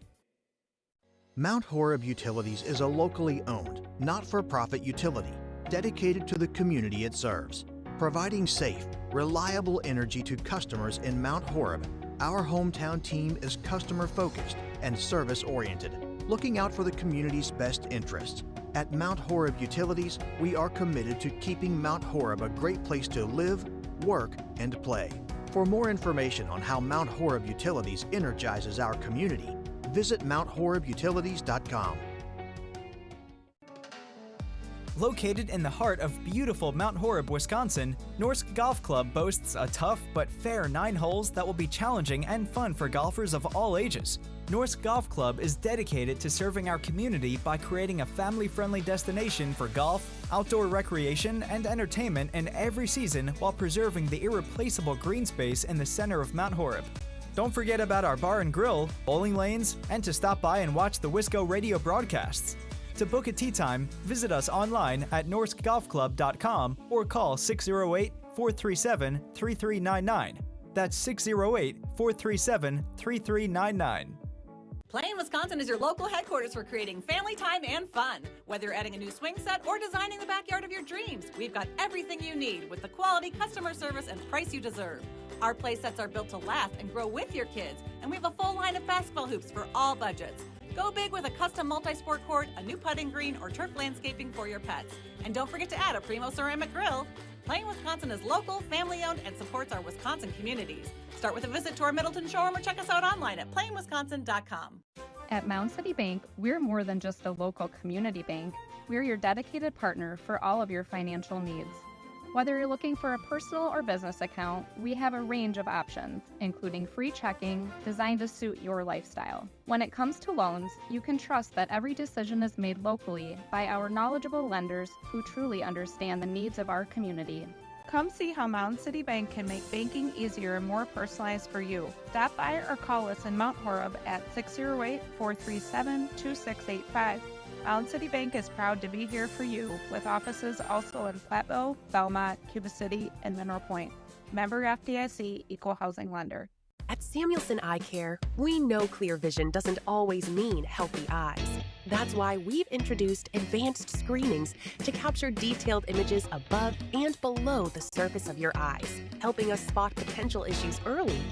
[SPEAKER 12] Mount Horeb Utilities is a locally owned, not-for-profit utility dedicated to the community it serves. Providing safe, reliable energy to customers in Mount Horeb, our hometown team is customer-focused and service-oriented, looking out for the community's best interests. At Mount Horeb Utilities, we are committed to keeping Mount Horeb a great place to live, work, and play. For more information on how Mount Horeb Utilities energizes our community, visit MountHorebUtilities.com.
[SPEAKER 2] Located in the heart of beautiful Mount Horeb, Wisconsin, Norsk Golf Club boasts a tough but fair 9 holes that will be challenging and fun for golfers of all ages. Norsk Golf Club is dedicated to serving our community by creating a family-friendly destination for golf, outdoor recreation, and entertainment in every season while preserving the irreplaceable green space in the center of Mount Horeb. Don't forget about our bar and grill, bowling lanes, and to stop by and watch the Wisco Radio broadcasts. To book a tee time, visit us online at norskgolfclub.com or call 608-437-3399. That's 608-437-3399.
[SPEAKER 3] Plain, Wisconsin is your local headquarters for creating family time and fun. Whether you're adding a new swing set or designing the backyard of your dreams, we've got everything you need with the quality, customer service, and price you deserve. Our play sets are built to last and grow with your kids, and we have a full line of basketball hoops for all budgets. Go big with a custom multi-sport court, a new putting green, or turf landscaping for your pets. And don't forget to add a Primo ceramic grill. Plain, Wisconsin is local, family-owned, and supports our Wisconsin communities. Start with a visit to our Middleton showroom or check us out online at plainwisconsin.com.
[SPEAKER 4] At Mound City Bank, we're more than just a local community bank. We're your dedicated partner for all of your financial needs. Whether you're looking for a personal or business account, we have a range of options, including free checking designed to suit your lifestyle. When it comes to loans, you can trust that every decision is made locally by our knowledgeable lenders who truly understand the needs of our community.
[SPEAKER 5] Come see how Mound City Bank can make banking easier and more personalized for you. Stop by or call us in Mount Horeb at 608-437-2685. Mound City Bank is proud to be here for you, with offices also in Platteville, Belmont, Cuba City, and Mineral Point. Member FDIC, Equal Housing Lender.
[SPEAKER 6] At Samuelson Eye Care, we know clear vision doesn't always mean healthy eyes. That's why we've introduced advanced screenings to capture detailed images above and below the surface of your eyes, helping us spot potential issues early,